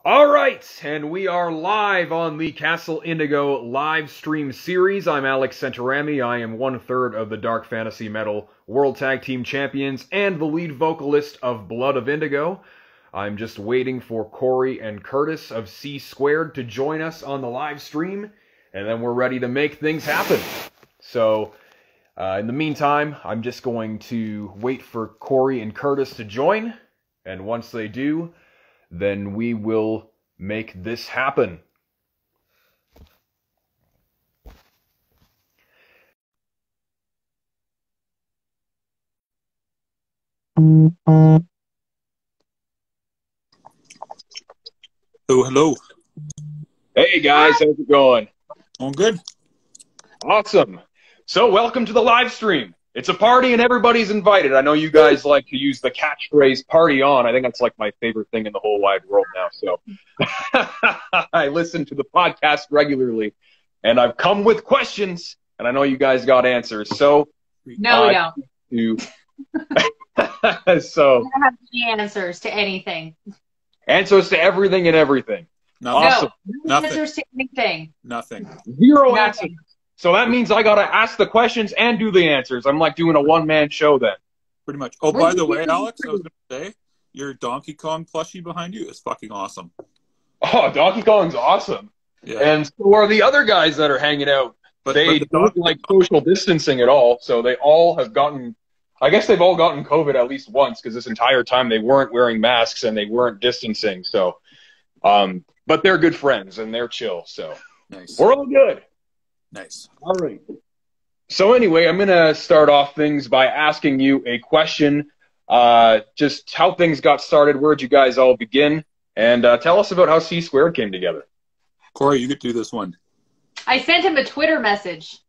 All right, and we are live on the Castle Indigo live stream series. I'm Alex Centorami. I am one-third of the Dark Fantasy Metal World Tag Team Champions and the lead vocalist of Blood of Indigo. I'm just waiting for Cori and Curtis of C Squared to join us on the live stream, and then we're ready to make things happen. So, in the meantime, I'm just going to wait for Cori and Curtis to join, and once they do, then we will make this happen. Oh, hello. Hey guys, how's it going? All good. Awesome. So welcome to the live stream. It's a party and everybody's invited. I know you guys like to use the catchphrase "party on." I think that's like my favorite thing in the whole wide world now. So I listen to the podcast regularly, and I've come with questions, and I know you guys got answers. So no, we don't. So we don't have any answers to anything. Answers to everything and everything. Nothing. Awesome. No answers to anything. Nothing. Zero Nothing. answers. So that means I gotta ask the questions and do the answers. I'm like doing a one-man show then. Pretty much. Oh, by the way, Alex, I was going to say, your Donkey Kong plushie behind you is fucking awesome. Oh, Donkey Kong's awesome. Yeah. And so are the other guys that are hanging out. They don't like social distancing at all, so they all have gotten, I guess they've all gotten COVID at least once, because this entire time they weren't wearing masks and they weren't distancing. So, but they're good friends and they're chill, so Nice. we're all good. Nice. All right. So anyway, I'm going to start off things by asking you a question, just how things got started, where'd you guys all begin, and tell us about how C Squared came together. Cori, you could do this one. I sent him a Twitter message.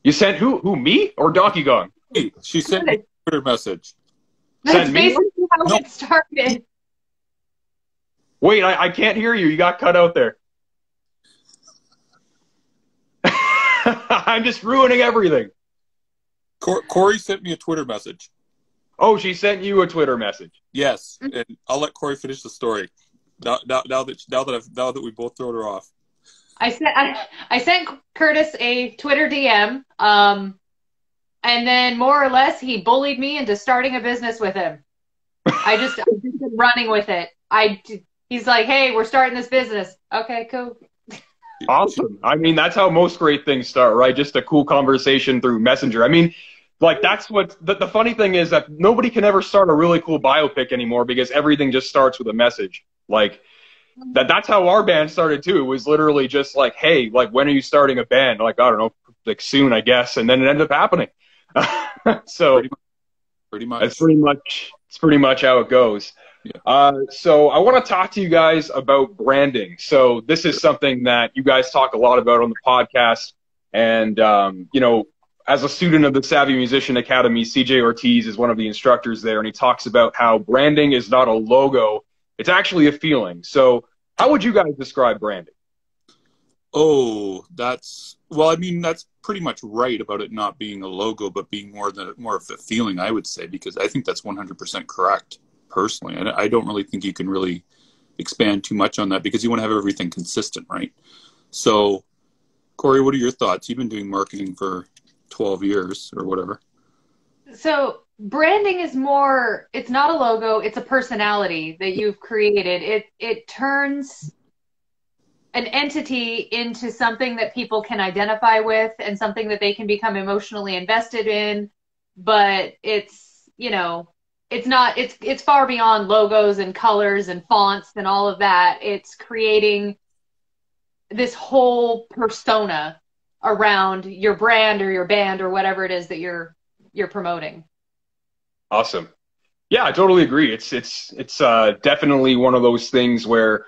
You sent who, me or Donkey Kong? Hey, she sent me a Twitter message. That's Send me basically how it started. Wait, I can't hear you. You got cut out there. I'm just ruining everything. Cori sent me a Twitter message. Oh, she sent you a Twitter message. Yes, and I'll let Cori finish the story. Now that we both thrown her off. I sent Curtis a Twitter DM, and then more or less he bullied me into starting a business with him. I've just been running with it. He's like, "Hey, we're starting this business." Okay, cool. Awesome. I mean, that's how most great things start, right? Just a cool conversation through Messenger. I mean, like, that's what the funny thing is, that nobody can ever start a really cool biopic anymore because everything just starts with a message. Like, that's how our band started too. It was literally just like, hey, like, when are you starting a band? Like, I don't know, like soon, I guess. And then it ended up happening. So pretty much. It's pretty much how it goes. Yeah. So I want to talk to you guys about branding. So this is something that you guys talk a lot about on the podcast. And, you know, as a student of the Savvy Musician Academy, CJ Ortiz is one of the instructors there, and he talks about how branding is not a logo. It's actually a feeling. So how would you guys describe branding? Oh, that's pretty much right about it not being a logo, but being more of a feeling, I would say, because I think that's 100% correct. Personally, I don't really think you can really expand too much on that because you want to have everything consistent, right? So, Cori, what are your thoughts? You've been doing marketing for 12 years or whatever. So branding is more, it's not a logo, it's a personality that you've created. It turns an entity into something that people can identify with and something that they can become emotionally invested in, but it's, you know, it's far beyond logos and colors and fonts and all of that. It's creating this whole persona around your brand or your band or whatever it is that you're promoting. Awesome. Yeah, I totally agree. It's definitely one of those things where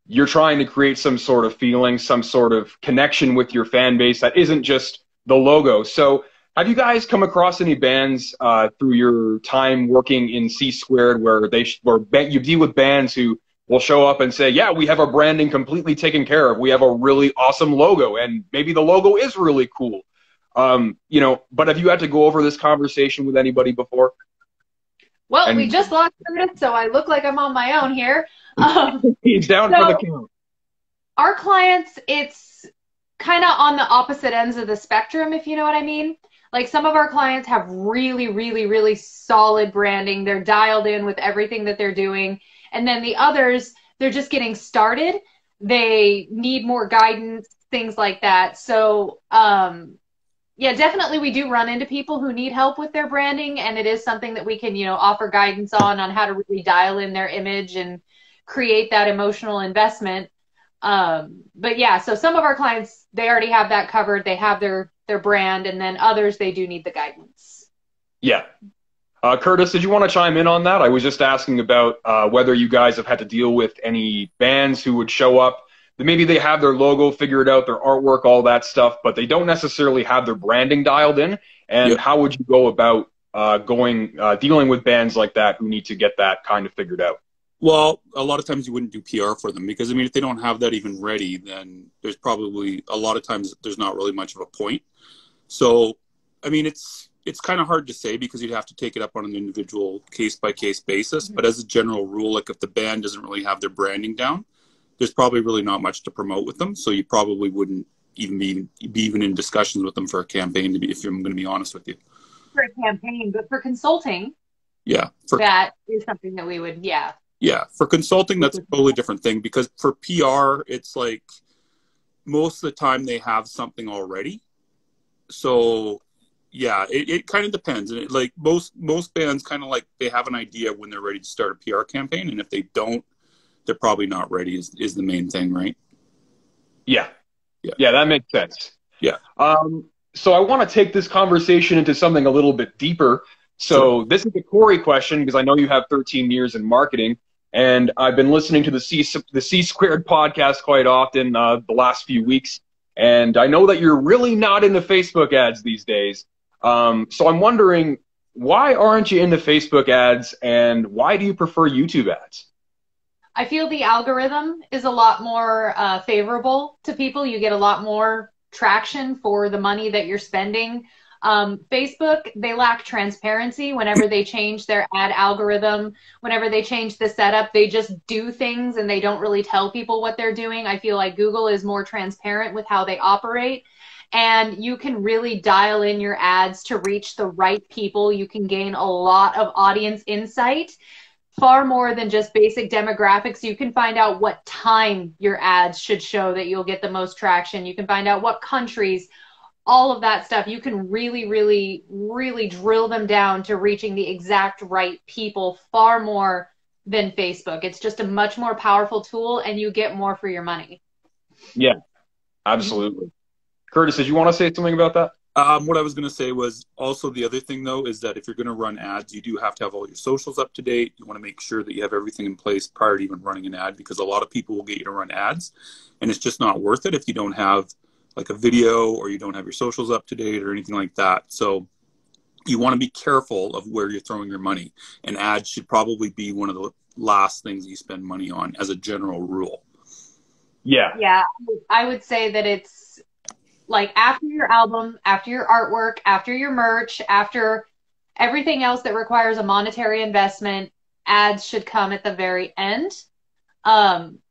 you're trying to create some sort of feeling, some sort of connection with your fan base that isn't just the logo. So have you guys come across any bands through your time working in C Squared where you deal with bands who will show up and say, yeah, we have our branding completely taken care of. We have a really awesome logo, and maybe the logo is really cool. You know, but have you had to go over this conversation with anybody before? Well, And we just lost Curtis, so I look like I'm on my own here. he's down for the count. Our clients, it's kind of on the opposite ends of the spectrum, if you know what I mean. Like some of our clients have really, really, really solid branding. They're dialed in with everything that they're doing. And then the others, they're just getting started. They need more guidance, things like that. So, yeah, definitely we do run into people who need help with their branding, and it is something that we can, offer guidance on how to really dial in their image and create that emotional investment. But yeah, so some of our clients, they already have that covered. They have their brand, and then others, they do need the guidance. Yeah. Curtis, did you want to chime in on that? I was just asking about whether you guys have had to deal with any bands who would show up. Maybe they have their logo figured out, their artwork, all that stuff, but they don't necessarily have their branding dialed in. And how would you go about dealing with bands like that who need to get that kind of figured out? Well, a lot of times you wouldn't do PR for them because, I mean, if they don't have that even ready, then there's probably a lot of times there's not really much of a point. So, I mean, it's kind of hard to say because you'd have to take it up on an individual case-by-case basis. But as a general rule, like if the band doesn't really have their branding down, there's probably really not much to promote with them. So you probably wouldn't even be even in discussions with them for a campaign, if I'm going to be honest with you. For a campaign, but for consulting, that is something that we would, Yeah, for consulting, that's a totally different thing because for PR, it's like most of the time they have something already. So, yeah, it kind of depends. And like most bands kind of like they have an idea when they're ready to start a PR campaign. And if they don't, they're probably not ready is the main thing, right? Yeah, that makes sense. Yeah. So I want to take this conversation into something a little bit deeper. So This is a Cori question because I know you have 13 years in marketing, and I've been listening to the C Squared podcast quite often the last few weeks, and I know that you're really not into Facebook ads these days. So I'm wondering, why aren't you into Facebook ads, and why do you prefer YouTube ads? I feel the algorithm is a lot more favorable to people. You get a lot more traction for the money that you're spending. Facebook, they lack transparency whenever they change their ad algorithm. Whenever they change the setup, they just do things and they don't really tell people what they're doing. I feel like Google is more transparent with how they operate. And you can really dial in your ads to reach the right people. You can gain a lot of audience insight. Far more than just basic demographics. You can find out what time your ads should show that you'll get the most traction. You can find out what countries, all of that stuff. You can really, really, really drill them down to reaching the exact right people far more than Facebook. It's just a much more powerful tool and you get more for your money. Yeah, absolutely. Curtis, did you want to say something about that? What I was going to say was also the other thing, though, is that if you're going to run ads, you do have to have all your socials up to date. You want to make sure that you have everything in place prior to even running an ad because a lot of people will get you to run ads and it's just not worth it if you don't have like a video or you don't have your socials up to date or anything like that. So you want to be careful of where you're throwing your money, and ads should probably be one of the last things you spend money on as a general rule. Yeah, I would say that it's like after your album, after your artwork, after your merch, after everything else that requires a monetary investment, ads should come at the very end.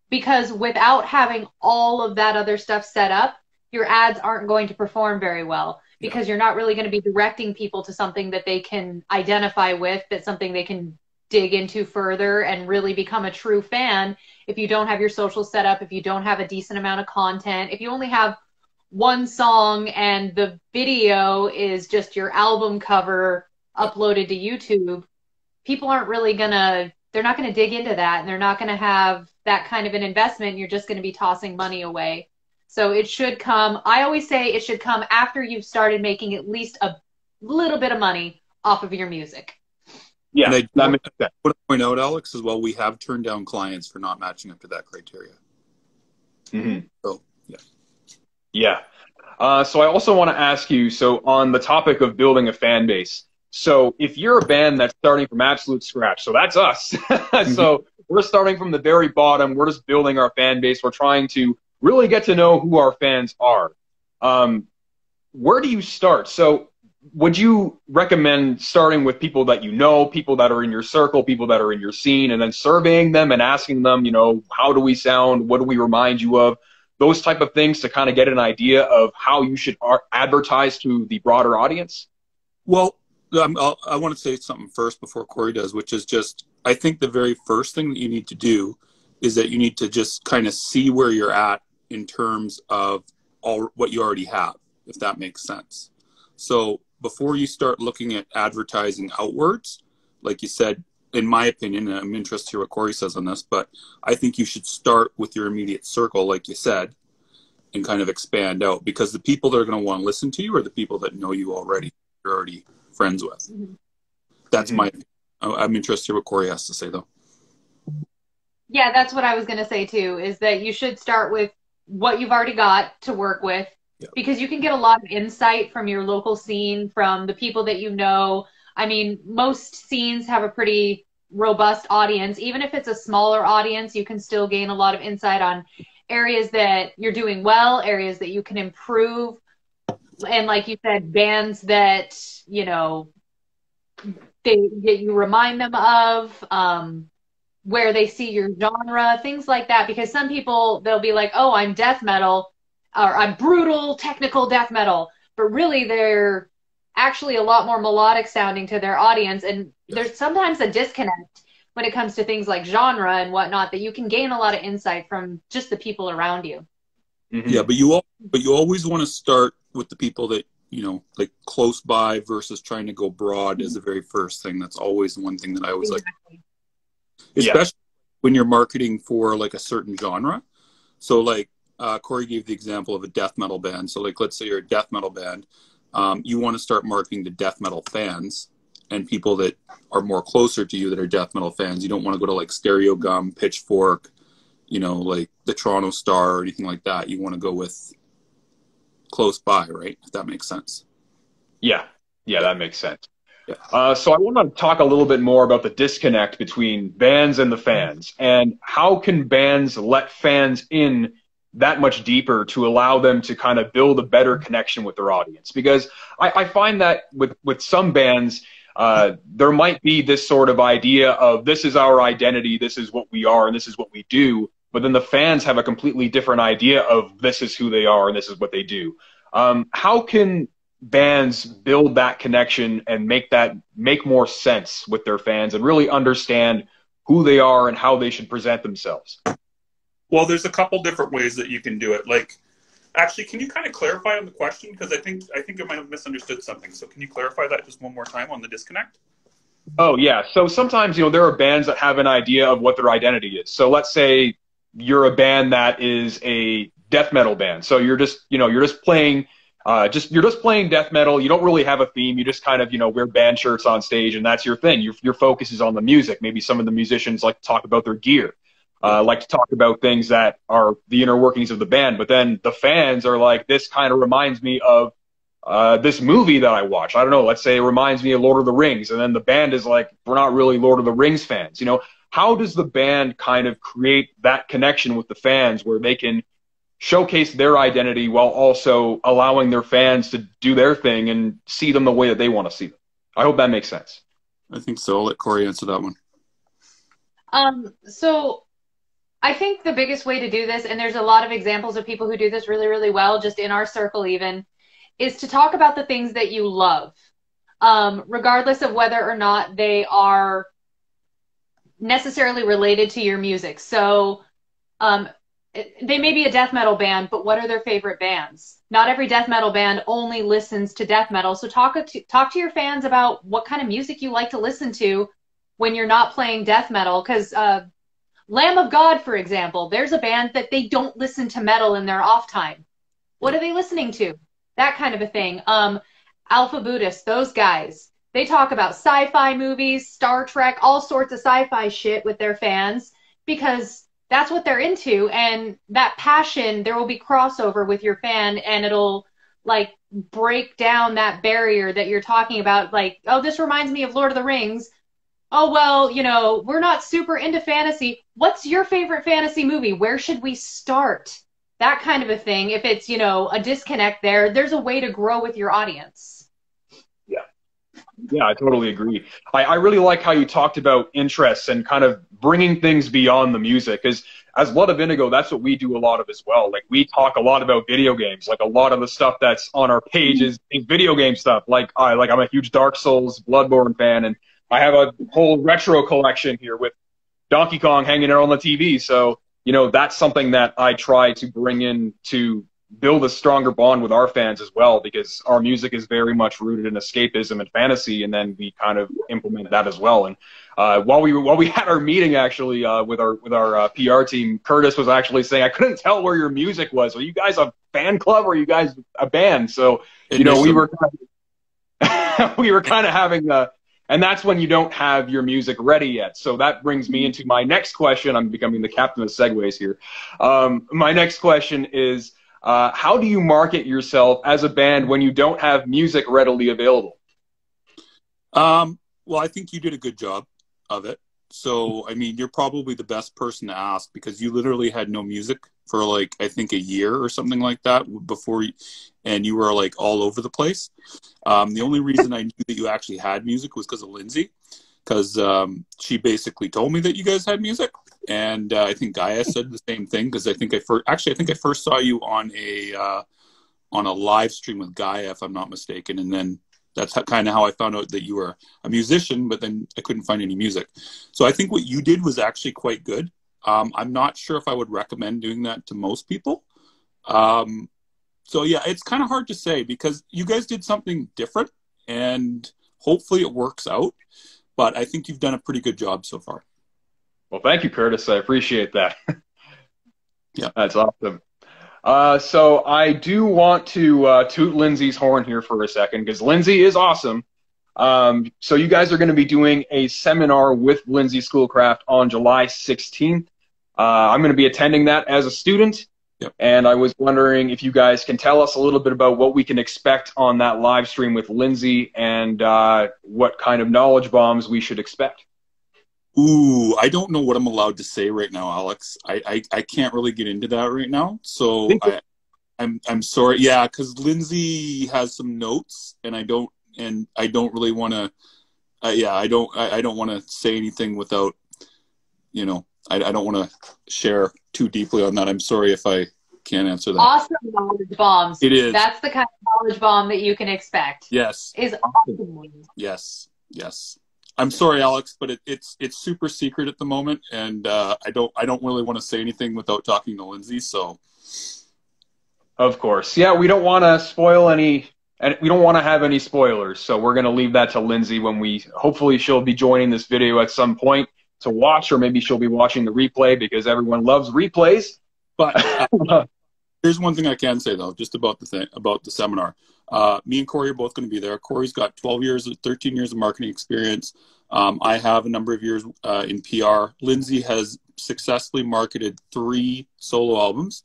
Because without having all of that other stuff set up, your ads aren't going to perform very well because you're not really going to be directing people to something that they can identify with, that's something they can dig into further and really become a true fan. If you don't have your social set up, if you don't have a decent amount of content, if you only have one song and the video is just your album cover uploaded to YouTube, people aren't really they're not gonna dig into that, and they're not gonna have that kind of an investment. You're just gonna be tossing money away. So it should come, I always say it should come after you've started making at least a little bit of money off of your music. Yeah, and I want to point out, Alex, as well, we have turned down clients for not matching up to that criteria. Mm-hmm. So, yeah. Yeah. So I also want to ask you, so on the topic of building a fan base, so if you're a band that's starting from absolute scratch, so that's us. So we're starting from the very bottom. We're just building our fan base. We're trying to really get to know who our fans are. Where do you start? So would you recommend starting with people that you know, people that are in your circle, people that are in your scene, and then surveying them and asking them, how do we sound? What do we remind you of? Those type of things to kind of get an idea of how you should advertise to the broader audience? Well, I want to say something first before Cori does, which is just, I think the very first thing that you need to do is that you need to just kind of see where you're at in terms of all what you already have, if that makes sense. So before you start looking at advertising outwards, like you said, in my opinion, and I'm interested to hear what Cori says on this, but I think you should start with your immediate circle, like you said, and kind of expand out, because the people that are going to want to listen to you are the people that know you already, you're already friends with. Mm-hmm. That's my opinion. I'm interested to hear what Cori has to say, though. Yeah, that's what I was going to say, too, is that you should start with what you've already got to work with, because you can get a lot of insight from your local scene, from the people that you know. I mean, most scenes have a pretty robust audience. Even if it's a smaller audience, you can still gain a lot of insight on areas that you're doing well, areas that you can improve. And like you said, bands that, you remind them of, where they see your genre, things like that. Because some people, they'll be like, oh, I'm death metal, or I'm brutal, technical death metal. But really, they're actually a lot more melodic sounding to their audience. And there's sometimes a disconnect when it comes to things like genre and whatnot, that you can gain a lot of insight from just the people around you. Mm-hmm. Yeah, but you always want to start with the people that, like close by, versus trying to go broad as the very first thing. That's always the one thing that I always like. Especially when you're marketing for like a certain genre. So like Cori gave the example of a death metal band. So like, let's say you're a death metal band. You want to start marketing to death metal fans and people that are more closer to you that are death metal fans. You don't want to go to like Stereo Gum, Pitchfork, like the Toronto Star or anything like that. You want to go with close by, right? If that makes sense. Yeah, that makes sense. Yeah. So I want to talk a little bit more about the disconnect between bands and the fans, and how can bands let fans in that much deeper to allow them to kind of build a better connection with their audience. Because I find that with some bands, there might be this sort of idea of this is our identity, this is what we are, and this is what we do. But then the fans have a completely different idea of this is who they are and this is what they do. How can bands build that connection and make more sense with their fans and really understand who they are and how they should present themselves? Well, there's a couple different ways that you can do it. Like, actually, can you kind of clarify on the question? Because I think I might have misunderstood something. So can you clarify that just one more time on the disconnect? Oh, yeah. So sometimes, there are bands that have an idea of what their identity is. So let's say you're a band that is a death metal band. So you're just playing death metal. You don't really have a theme. You just kind of, wear band shirts on stage, and that's your thing. Your focus is on the music. Maybe some of the musicians like to talk about their gear. Like to talk about things that are the inner workings of the band, but then the fans are like, this kind of reminds me of this movie that I watched. I don't know, let's say it reminds me of Lord of the Rings, and then the band is like, we're not really Lord of the Rings fans. How does the band kind of create that connection with the fans where they can showcase their identity while also allowing their fans to do their thing and see them the way that they want to see them? I hope that makes sense. I think so. I'll let Cori answer that one. So I think the biggest way to do this, and there's a lot of examples of people who do this really, really well, just in our circle even, is to talk about the things that you love, regardless of whether or not they are necessarily related to your music. So they may be a death metal band, but what are their favorite bands? Not every death metal band only listens to death metal. So talk to your fans about what kind of music you like to listen to when you're not playing death metal. Because Lamb of God, for example, there's a band that they don't listen to metal in their off time. What are they listening to? That kind of a thing. Alpha Buddhist, those guys, they talk about sci-fi movies, Star Trek, all sorts of sci-fi shit with their fans, because that's what they're into. And that passion, there will be crossover with your fan, and it'll like break down that barrier that you're talking about. Like, oh, this reminds me of Lord of the Rings. Oh, well, we're not super into fantasy. What's your favorite fantasy movie? Where should we start? That kind of a thing. If it's, a disconnect there's a way to grow with your audience. Yeah, I totally agree. I really like how you talked about interests and kind of bringing things beyond the music. Because as Blood of Indigo, that's what we do a lot of as well. Like, we talk a lot about video games. Like, a lot of the stuff that's on our page is video game stuff. I'm a huge Dark Souls, Bloodborne fan, and I have a whole retro collection here with Donkey Kong hanging out on the TV. So, that's something that I try to bring in to build a stronger bond with our fans as well, because our music is very much rooted in escapism and fantasy, and then we kind of implement that as well. And while we had our meeting actually with our PR team, Curtis was actually saying, I couldn't tell where your music was. Are you guys a fan club or are you guys a band? So we were we were kind of having and that's when you don't have your music ready yet. So that brings me into my next question. I'm becoming the captain of segues here. My next question is, how do you market yourself as a band when you don't have music readily available? Well, I think you did a good job of it. So, I mean, you're probably the best person to ask because you literally had no music for I think a year or something like that and you were all over the place. The only reason I knew that you actually had music was because of Lindsay, because she basically told me that you guys had music. And I think Gaia said the same thing, because I think I first saw you on a live stream with Gaia, if I'm not mistaken. And then that's kind of how I found out that you were a musician, but then I couldn't find any music. So I think what you did was actually quite good. I'm not sure if I would recommend doing that to most people. So yeah, it's kind of hard to say because you guys did something different and hopefully it works out. But I think you've done a pretty good job so far. Well, thank you, Curtis. I appreciate that. Yeah. That's awesome. So I do want to toot Lindsay's horn here for a second because Lindsay is awesome. So you guys are going to be doing a seminar with Lindsay Schoolcraft on July 16th. I'm going to be attending that as a student. Yep. And I was wondering if you guys can tell us a little bit about what we can expect on that live stream with Lindsay and what kind of knowledge bombs we should expect. Ooh, I don't know what I'm allowed to say right now, Alex. I can't really get into that right now. So I'm sorry. Yeah, because Lindsay has some notes, and I don't really want to. I don't want to say anything without, I don't want to share too deeply on that. I'm sorry if I can't answer that. Awesome knowledge bombs. It is. That's the kind of knowledge bomb that you can expect. Yes. Is awesome. Yes. I'm sorry, Alex, but it's super secret at the moment, and I don't really want to say anything without talking to Lindsay. So, of course, yeah, we don't want to spoil any, and we don't want to have any spoilers. So we're going to leave that to Lindsay when hopefully she'll be joining this video at some point to watch, or maybe she'll be watching the replay because everyone loves replays. But here's one thing I can say though, just about the seminar. Me and Cori are both going to be there. Cori's got 13 years of marketing experience. I have a number of years in PR. Lindsay has successfully marketed 3 solo albums,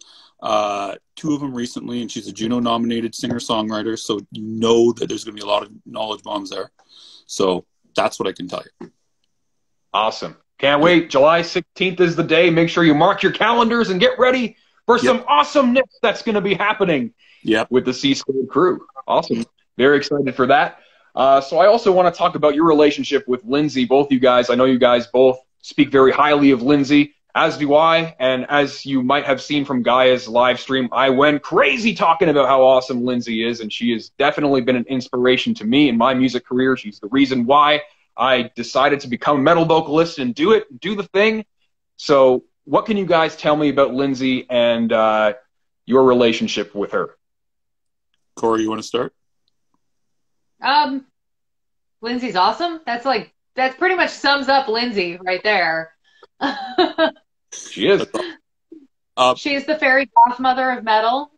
2 of them recently, and she's a Juno-nominated singer-songwriter, so you know that there's going to be a lot of knowledge bombs there. So that's what I can tell you. Awesome. Can't wait. July 16th is the day. Make sure you mark your calendars and get ready for some awesomeness that's going to be happening with the C-Squared crew. Awesome. Very excited for that. So I also want to talk about your relationship with Lindsay, both you guys. I know you guys both speak very highly of Lindsay, as do I. And as you might have seen from Gaia's live stream, I went crazy talking about how awesome Lindsay is, and she has definitely been an inspiration to me in my music career. She's the reason why I decided to become a metal vocalist and do the thing. So what can you guys tell me about Lindsay and your relationship with her? Cori, you want to start? Lindsay's awesome. That pretty much sums up Lindsay right there. She is. She's the fairy godmother of metal.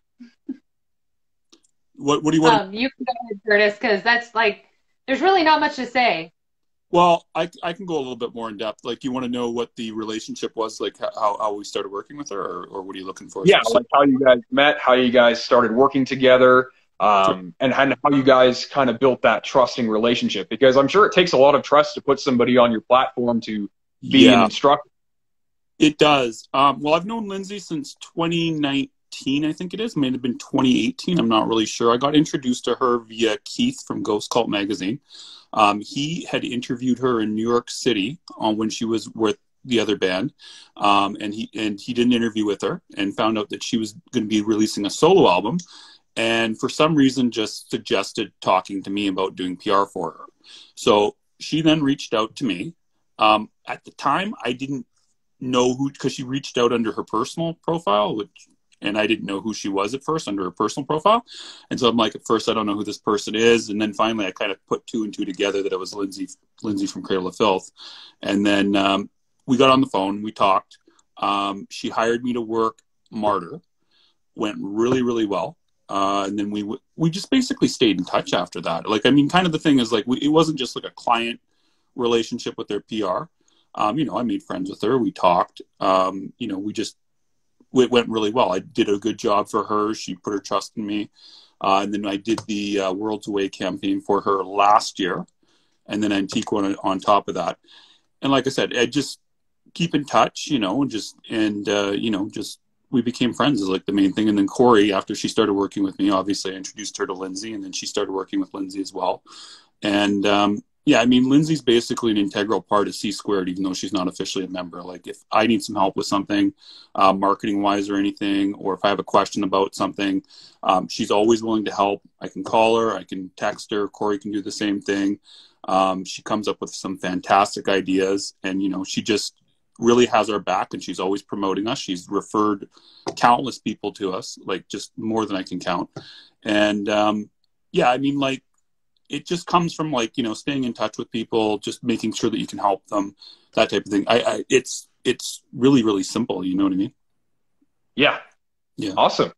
What do you want? You can go ahead, Curtis, because that's there's really not much to say. Well, I can go a little bit more in depth. You want to know what the relationship was, how we started working with her, or what are you looking for? Yeah, how you guys met, how you guys started working together, and how you guys kind of built that trusting relationship. Because I'm sure it takes a lot of trust to put somebody on your platform to be an instructor. It does. Well, I've known Lindsay since 2019. 2018, I think it is. It may have been 2018. I'm not really sure. I got introduced to her via Keith from Ghost Cult magazine. He had interviewed her in New York City when she was with the other band, and he did an interview with her and found out that she was going to be releasing a solo album, and for some reason just suggested talking to me about doing PR for her. So she then reached out to me. At the time, I didn't know who, because she reached out under her personal profile, and I didn't know who she was at first under her personal profile. And so I'm like, at first, I don't know who this person is. And then finally, I kind of put two and two together that it was Lindsay from Cradle of Filth. And then we got on the phone, we talked. She hired me to work Martyr. Went really, really well. And then we just basically stayed in touch after that. Like, I mean, kind of the thing is, like, it wasn't just like a client relationship with their PR. I made friends with her. We talked. It went really well. I did a good job for her. She put her trust in me. And then I did the Worlds Away campaign for her last year. And then Antigua on top of that. And like I said, I just keep in touch, we became friends is like the main thing. And then Cori, after she started working with me, obviously I introduced her to Lindsay, and then she started working with Lindsay as well. And Lindsay's basically an integral part of C Squared, even though she's not officially a member. Like, if I need some help with something, marketing wise or anything, or if I have a question about something, she's always willing to help. I can call her, I can text her. Cori can do the same thing. She comes up with some fantastic ideas, and, she just really has our back, and she's always promoting us. She's referred countless people to us, like just more than I can count. And it just comes from staying in touch with people, just making sure that you can help them, that type of thing. It's really, really simple. You know what I mean? Yeah. Awesome.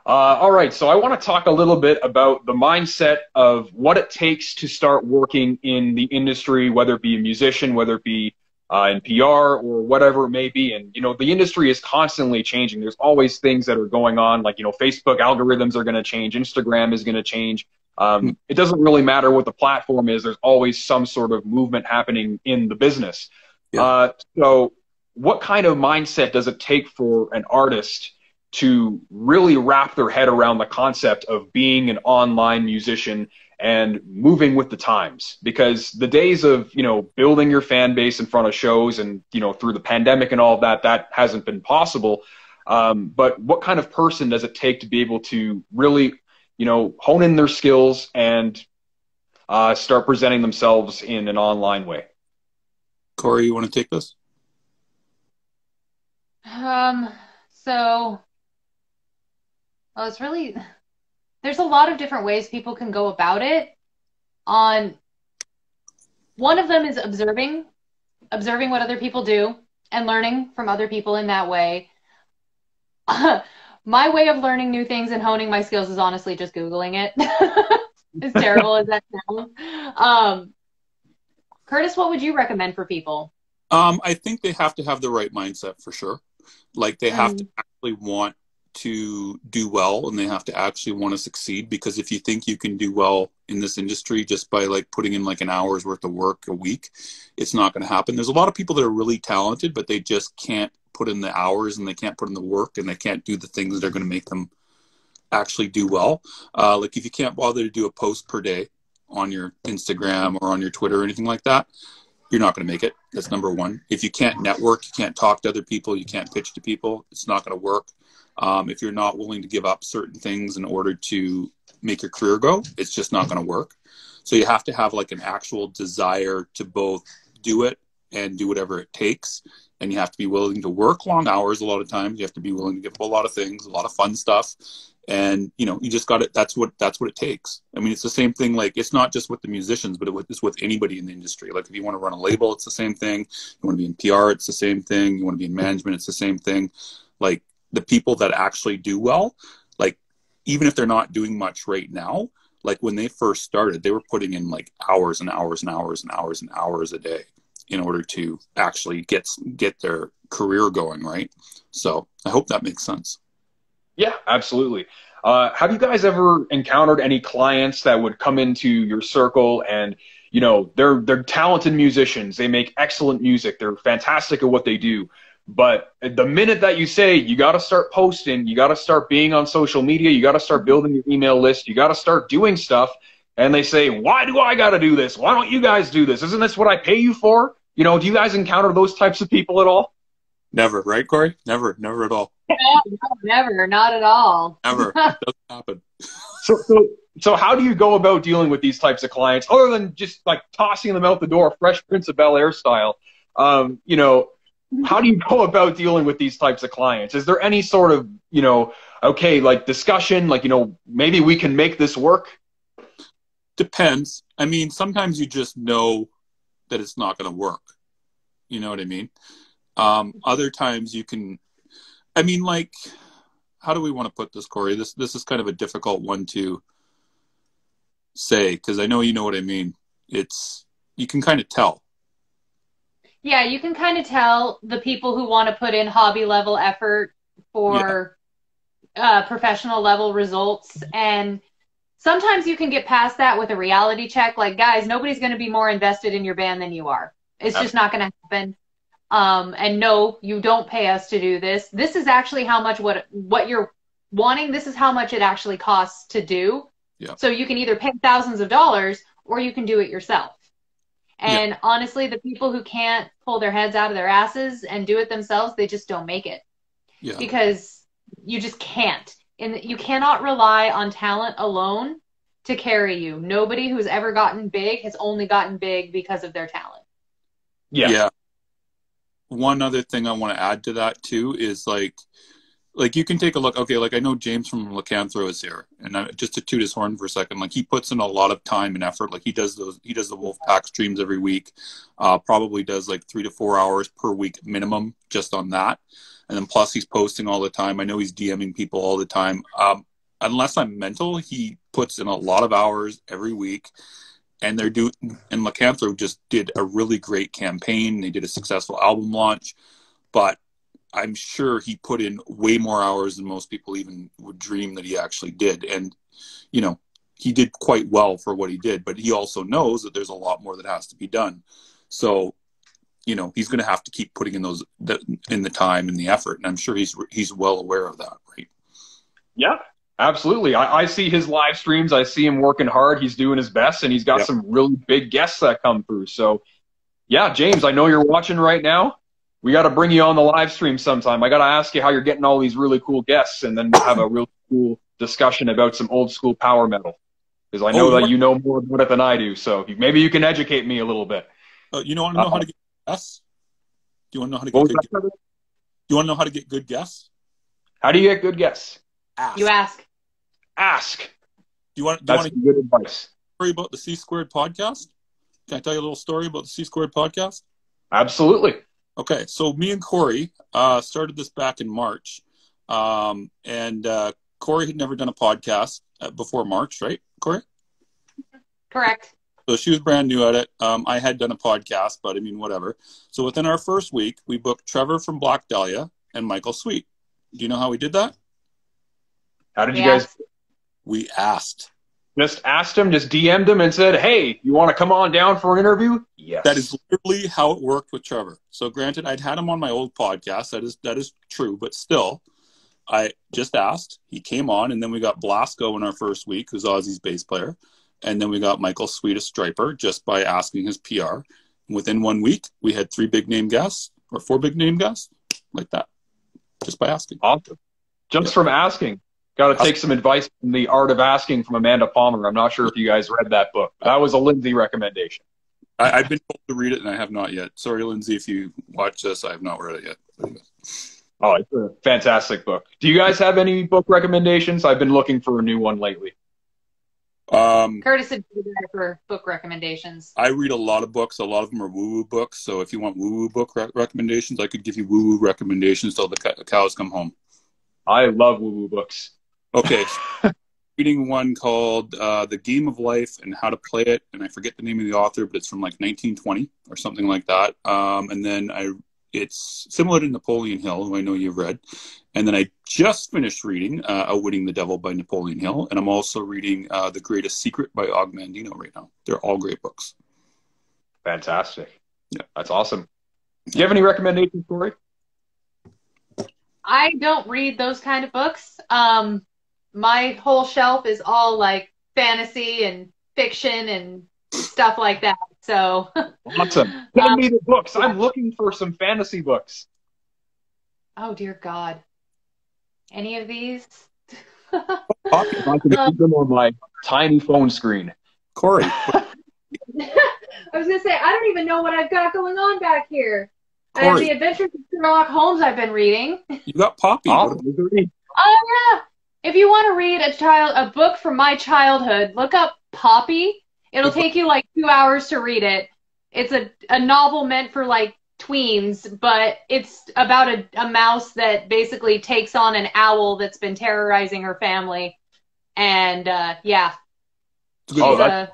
All right. So I want to talk a little bit about the mindset of what it takes to start working in the industry, whether it be a musician, whether it be in PR or whatever it may be. And, the industry is constantly changing. There's always things that are going on, like, Facebook algorithms are going to change. Instagram is going to change. It doesn't really matter what the platform is. There's always some sort of movement happening in the business. Yeah. So what kind of mindset does it take for an artist to really wrap their head around the concept of being an online musician and moving with the times? Because the days of, building your fan base in front of shows and, through the pandemic and all of that hasn't been possible. But what kind of person does it take to be able to really, hone in their skills and start presenting themselves in an online way? Cori, you want to take this? There's a lot of different ways people can go about it. One of them is observing what other people do and learning from other people in that way. My way of learning new things and honing my skills is honestly just Googling it. As terrible as that sounds. Curtis, what would you recommend for people? I think they have to have the right mindset for sure. Like, they have to actually want to do well, and they have to actually want to succeed, because if you think you can do well in this industry just by putting in an hour's worth of work a week, it's not going to happen. There's a lot of people that are really talented, but they just can't put in the hours, and they can't put in the work, and they can't do the things that are going to make them actually do well. If you can't bother to do a post per day on your Instagram or on your Twitter or anything like that, you're not going to make it. That's number one. If you can't network, you can't talk to other people, you can't pitch to people, it's not going to work. If you're not willing to give up certain things in order to make your career go, it's just not going to work. So you have to have an actual desire to both do it and do whatever it takes. And you have to be willing to work long hours a lot of times. You have to be willing to give up a lot of things, a lot of fun stuff. And, you just got it. That's what it takes. I mean, it's the same thing. It's not just with the musicians, but it's with anybody in the industry. If you want to run a label, it's the same thing. You want to be in PR, it's the same thing. You want to be in management, it's the same thing. The people that actually do well, even if they're not doing much right now, when they first started, they were putting in hours and hours and hours and hours and hours a day in order to actually get their career going, right? So I hope that makes sense. Yeah, absolutely. Have you guys ever encountered any clients that would come into your circle and, they're talented musicians, they make excellent music, they're fantastic at what they do, But the minute that you say you got to start posting, you got to start being on social media, you got to start building your email list, you got to start doing stuff, and they say, why do I got to do this? Why don't you guys do this? Isn't this what I pay you for? You know, do you guys encounter those types of people at all? Never, right, Cori? Never at all. No, never, not at all. Never. It doesn't happen. So how do you go about dealing with these types of clients, other than just like tossing them out the door, Fresh Prince of Bel-Air style? You know, how do you go about dealing with these types of clients? Is there any sort of, you know, okay, like discussion, like, you know, maybe we can make this work? Depends. I mean, sometimes you just know that it's not going to work. You know what I mean? Other times you can, I mean, like, how do we want to put this, Cori? This is kind of a difficult one to say, because I know you know what I mean. You can kind of tell. Yeah, you can kind of tell the people who want to put in hobby level effort for professional level results. And sometimes you can get past that with a reality check. Like, guys, nobody's going to be more invested in your band than you are. It's just not going to happen. And no, you don't pay us to do this. This is actually how much what you're wanting. This is how much it actually costs to do. Yeah. So you can either pay thousands of dollars or you can do it yourself. And honestly, the people who can't pull their heads out of their asses and do it themselves, they just don't make it. Yeah. Because you just can't. And you cannot rely on talent alone to carry you. Nobody who's ever gotten big has only gotten big because of their talent. Yeah. One other thing I want to add to that too is like you can take a look. Okay, like I know James from Lycanthro is here, and just to toot his horn for a second, like he puts in a lot of time and effort. Like he does the Wolfpack streams every week, probably does like 3 to 4 hours per week minimum just on that, and then plus he's posting all the time. I know he's DMing people all the time. Unless I'm mental, he puts in a lot of hours every week. And and Lycanthro just did a really great campaign. They did a successful album launch, but I'm sure he put in way more hours than most people even would dream that he actually did. And, you know, he did quite well for what he did, but he also knows that there's a lot more that has to be done. So, you know, he's going to have to keep putting in the time and the effort. And I'm sure he's well aware of that, right? Yeah. Absolutely. I see his live streams. I see him working hard. He's doing his best, and he's got some really big guests that come through. So, yeah, James, I know you're watching right now. We got to bring you on the live stream sometime. I got to ask you how you're getting all these really cool guests, and then have a really cool discussion about some old school power metal. Because I know that you know more about it than I do. So maybe you can educate me a little bit. You want to know how to get guests? Do you want to know how to get good guests? Do you want to know how to get good guests? How do you get good guests? Ask. You ask. Do you want to good advice? Story about the C Squared podcast? Can I tell you a little story about the C Squared podcast? Absolutely. Okay, so me and Cori started this back in March, and Cori had never done a podcast before March, right, Cori? Correct. So she was brand new at it. I had done a podcast, but I mean, whatever. So within our first week, we booked Trevor from Black Dahlia and Michael Sweet. Do you know how we did that? How did you guys? We asked. Just asked him, just DM'd him and said, hey, you want to come on down for an interview? Yes. That is literally how it worked with Trevor. So granted, I'd had him on my old podcast. That is true, but still, I just asked. He came on, and then we got Blasco in our first week, who's Ozzy's bass player. And then we got Michael Sweet, a striper, just by asking his PR. And within 1 week, we had 3 big name guests, or 4 big name guests, like that, just by asking. Awesome. Just from asking. Got to take some advice from The Art of Asking from Amanda Palmer. I'm not sure if you guys read that book. That was a Lindsay recommendation. I've been told to read it, and I have not yet. Sorry, Lindsay, if you watch this, I have not read it yet. Oh, it's a fantastic book. Do you guys have any book recommendations? I've been looking for a new one lately. Curtis would be there for book recommendations. I read a lot of books. A lot of them are woo-woo books. So if you want woo-woo book recommendations, I could give you woo-woo recommendations till the cows come home. I love woo-woo books. Okay. Reading one called The Game of Life and How to Play It. And I forget the name of the author, but it's from like 1920 or something like that. And then it's similar to Napoleon Hill, who I know you've read. And then I just finished reading Outwitting the Devil by Napoleon Hill. And I'm also reading The Greatest Secret by Og Mandino right now. They're all great books. Fantastic. Yeah, that's awesome. Do you have any recommendations, Cori? I don't read those kind of books. My whole shelf is all like fantasy and fiction and stuff like that. So, Awesome. Send me the books. I'm looking for some fantasy books. oh dear God. Any of these? I can keep them on my tiny phone screen. Cori. I was gonna say, I don't even know what I've got going on back here. I have Cori. The Adventures of Sherlock Holmes I've been reading. You got Poppy. Oh, What about- Oh yeah. If you want to read a book from my childhood, look up Poppy. It'll take you like 2 hours to read it. It's a novel meant for like tweens, but it's about a mouse that basically takes on an owl that's been terrorizing her family. And yeah, Oh,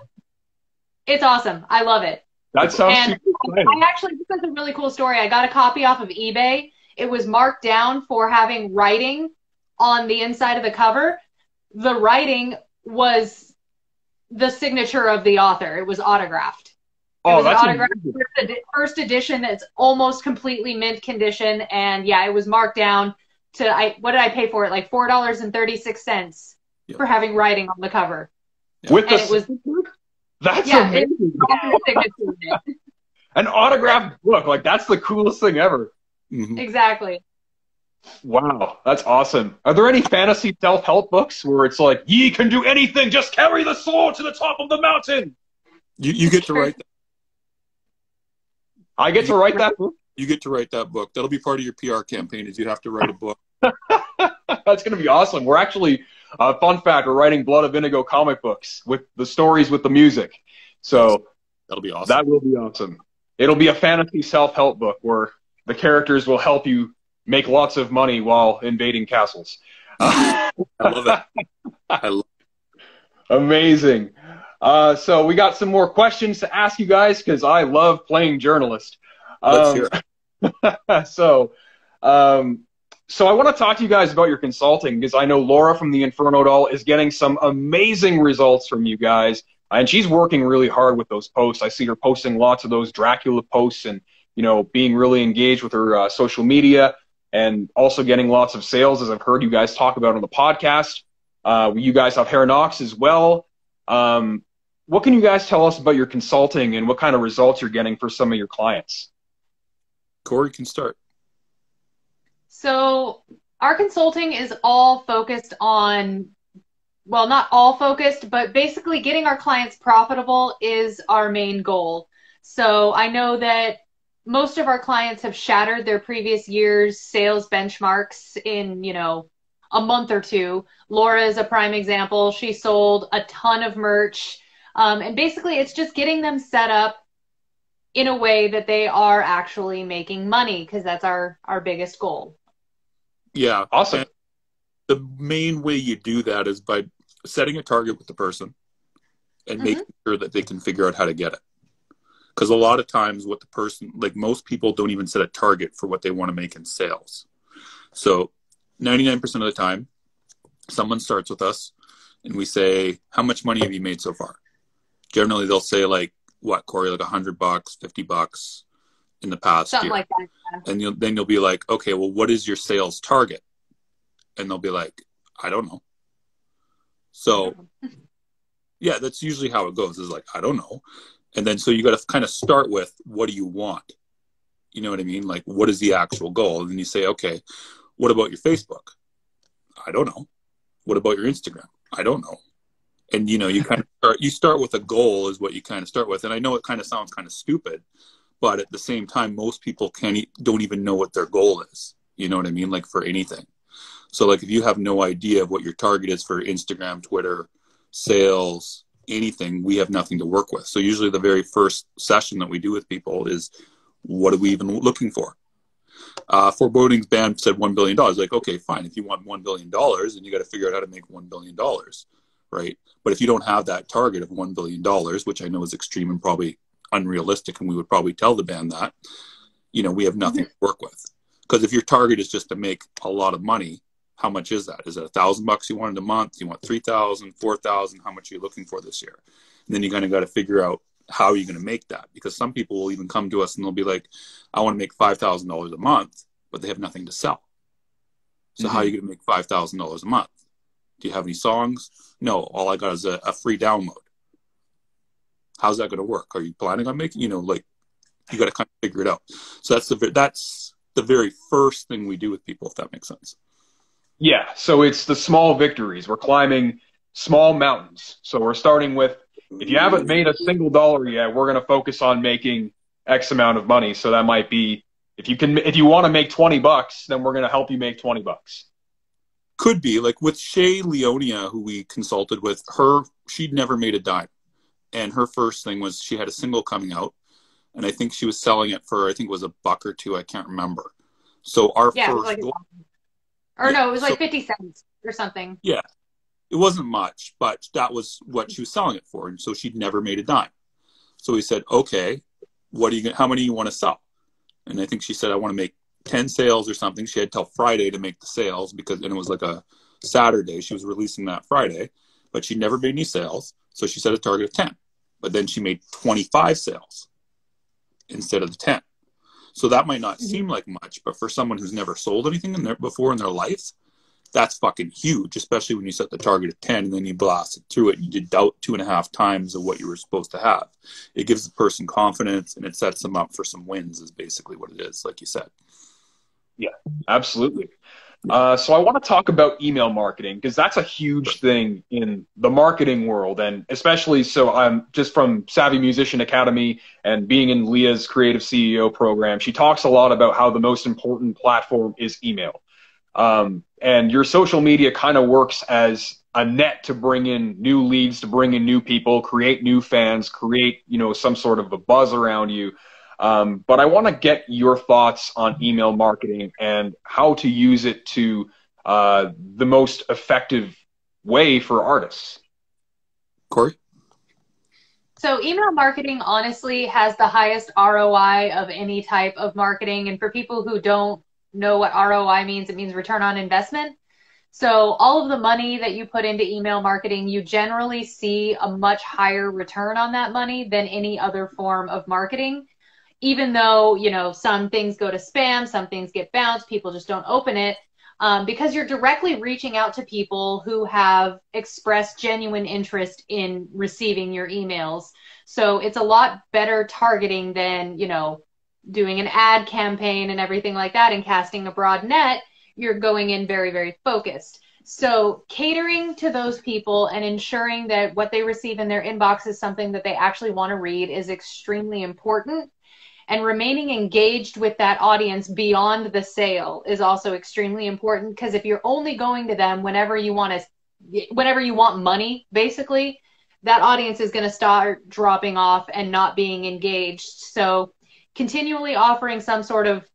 it's awesome. I love it. that sounds And super exciting. I actually, this is a really cool story. I got a copy off of eBay. It was marked down for having writing on the inside of the cover. The writing was the signature of the author. It was autographed. It Oh, was an that's autographed amazing. first edition that's almost completely mint condition. And yeah, it was marked down to, what did I pay for it? Like $4.36 Yeah. for having writing on the cover. With the And it was, that's yeah, amazing. it's signature in it. An autographed book. Like, that's the coolest thing ever. Mhm. Exactly. Wow, that's awesome. Are there any fantasy self-help books where it's like, ye can do anything, just carry the sword to the top of the mountain? You get to write that. I get to write that book? You get to write that book. That'll be part of your PR campaign. Is you have to write a book. That's going to be awesome. We're actually, fun fact, we're writing Blood of Indigo comic books with the stories with the music. So That'll be awesome. that will be awesome. It'll be a fantasy self-help book where the characters will help you make lots of money while invading castles. I love it. I love Amazing. So we got some more questions to ask you guys because I love playing journalist. Let's hear it. So I want to talk to you guys about your consulting because I know Laura from the Inferno Doll is getting some amazing results from you guys, and she's working really hard with those posts. I see her posting lots of those Dracula posts and, you know, being really engaged with her social media and also getting lots of sales, as I've heard you guys talk about on the podcast. You guys have Hair Knox as well. What can you guys tell us about your consulting and what kind of results you're getting for some of your clients? Cori can start. So our consulting is all focused on, well, not all focused, but basically getting our clients profitable is our main goal. So I know that most of our clients have shattered their previous year's sales benchmarks in, you know, a month or two. Laura is a prime example. She sold a ton of merch. And basically it's just getting them set up in a way that they are actually making money, because that's our biggest goal. Yeah. Awesome. And the main way you do that is by setting a target with the person and making sure that they can figure out how to get it. Because a lot of times what the person, like most people don't even set a target for what they want to make in sales. So 99% of the time, someone starts with us and we say, how much money have you made so far? Generally, they'll say like, what, Cori, like $100, $50 in the past Something year. like that. Yeah. And then you'll be like, okay, well, what is your sales target? And they'll be like, I don't know. So yeah, that's usually how it goes, is like, I don't know. And then so you got to kind of start with, what do you want? You know what I mean? Like, what is the actual goal? And then you say, okay, what about your Facebook? I don't know. What about your Instagram? I don't know. And, you know, you kind of start with a goal is what you kind of start with. And I know it kind of sounds kind of stupid, but at the same time, most people don't even know what their goal is. You know what I mean? Like for anything. So like if you have no idea of what your target is for Instagram, Twitter, sales, anything, we have nothing to work with. So usually the very first session that we do with people is, what are we even looking for? Foreboding's band said $1 billion. Like, okay, fine. If you want $1 billion, then you got to figure out how to make $1 billion, right? But if you don't have that target of $1 billion, which I know is extreme and probably unrealistic, and we would probably tell the band that, you know, we have nothing to work with. Because if your target is just to make a lot of money, how much is that? Is it $1,000 you want in a month? You want 3,000, 4,000? How much are you looking for this year? And then you kind of got to figure out how are you going to make that? Because some people will even come to us and they'll be like, I want to make $5,000 a month, but they have nothing to sell. So how are you going to make $5,000 a month? Do you have any songs? No, all I got is a free download. How's that going to work? Are you planning on making, you know, like, you got to kind of figure it out. So that's the very first thing we do with people, if that makes sense. Yeah, so it's the small victories. We're climbing small mountains. So we're starting with, if you haven't made a single dollar yet, we're going to focus on making X amount of money. So that might be, if you want to make $20, then we're going to help you make $20. Could be like with Shay Leonia, who we consulted with her, she'd never made a dime. And her first thing was she had a single coming out. And I think she was selling it for, I think it was $1 or $2. I can't remember. So our first goal, no, it was like 50 cents or something. Yeah. It wasn't much, but that was what she was selling it for. And so she'd never made a dime. So we said, okay, how many you want to sell? And I think she said, I want to make 10 sales or something. She had till Friday to make the sales and it was like a Saturday. She was releasing that Friday, but she never made any sales. So she set a target of 10, but then she made 25 sales instead of the 10. So that might not seem like much, but for someone who's never sold anything before in their lives, that's fucking huge, especially when you set the target of 10 and then you blasted through it and you did 2.5 times of what you were supposed to have. It gives the person confidence and it sets them up for some wins is basically what it is, like you said. Yeah, absolutely. So I want to talk about email marketing because that's a huge thing in the marketing world. And especially so I'm just from Savvy Musician Academy and being in Leah's Creative CEO program, she talks a lot about how the most important platform is email. And your social media kind of works as a net to bring in new leads, to bring in new people, create new fans, create, you know, some sort of a buzz around you. But I want to get your thoughts on email marketing and how to use it to the most effective way for artists. Cori? So email marketing honestly has the highest ROI of any type of marketing. And for people who don't know what ROI means, it means return on investment. So all of the money that you put into email marketing, you generally see a much higher return on that money than any other form of marketing. Even though, you know, some things go to spam, some things get bounced, people just don't open it, because you're directly reaching out to people who have expressed genuine interest in receiving your emails. So it's a lot better targeting than, you know, doing an ad campaign and everything like that and casting a broad net. You're going in very, very focused. So catering to those people and ensuring that what they receive in their inbox is something that they actually want to read is extremely important. And remaining engaged with that audience beyond the sale is also extremely important, because if you're only going to them whenever you want money, basically, that audience is going to start dropping off and not being engaged. So continually offering some sort of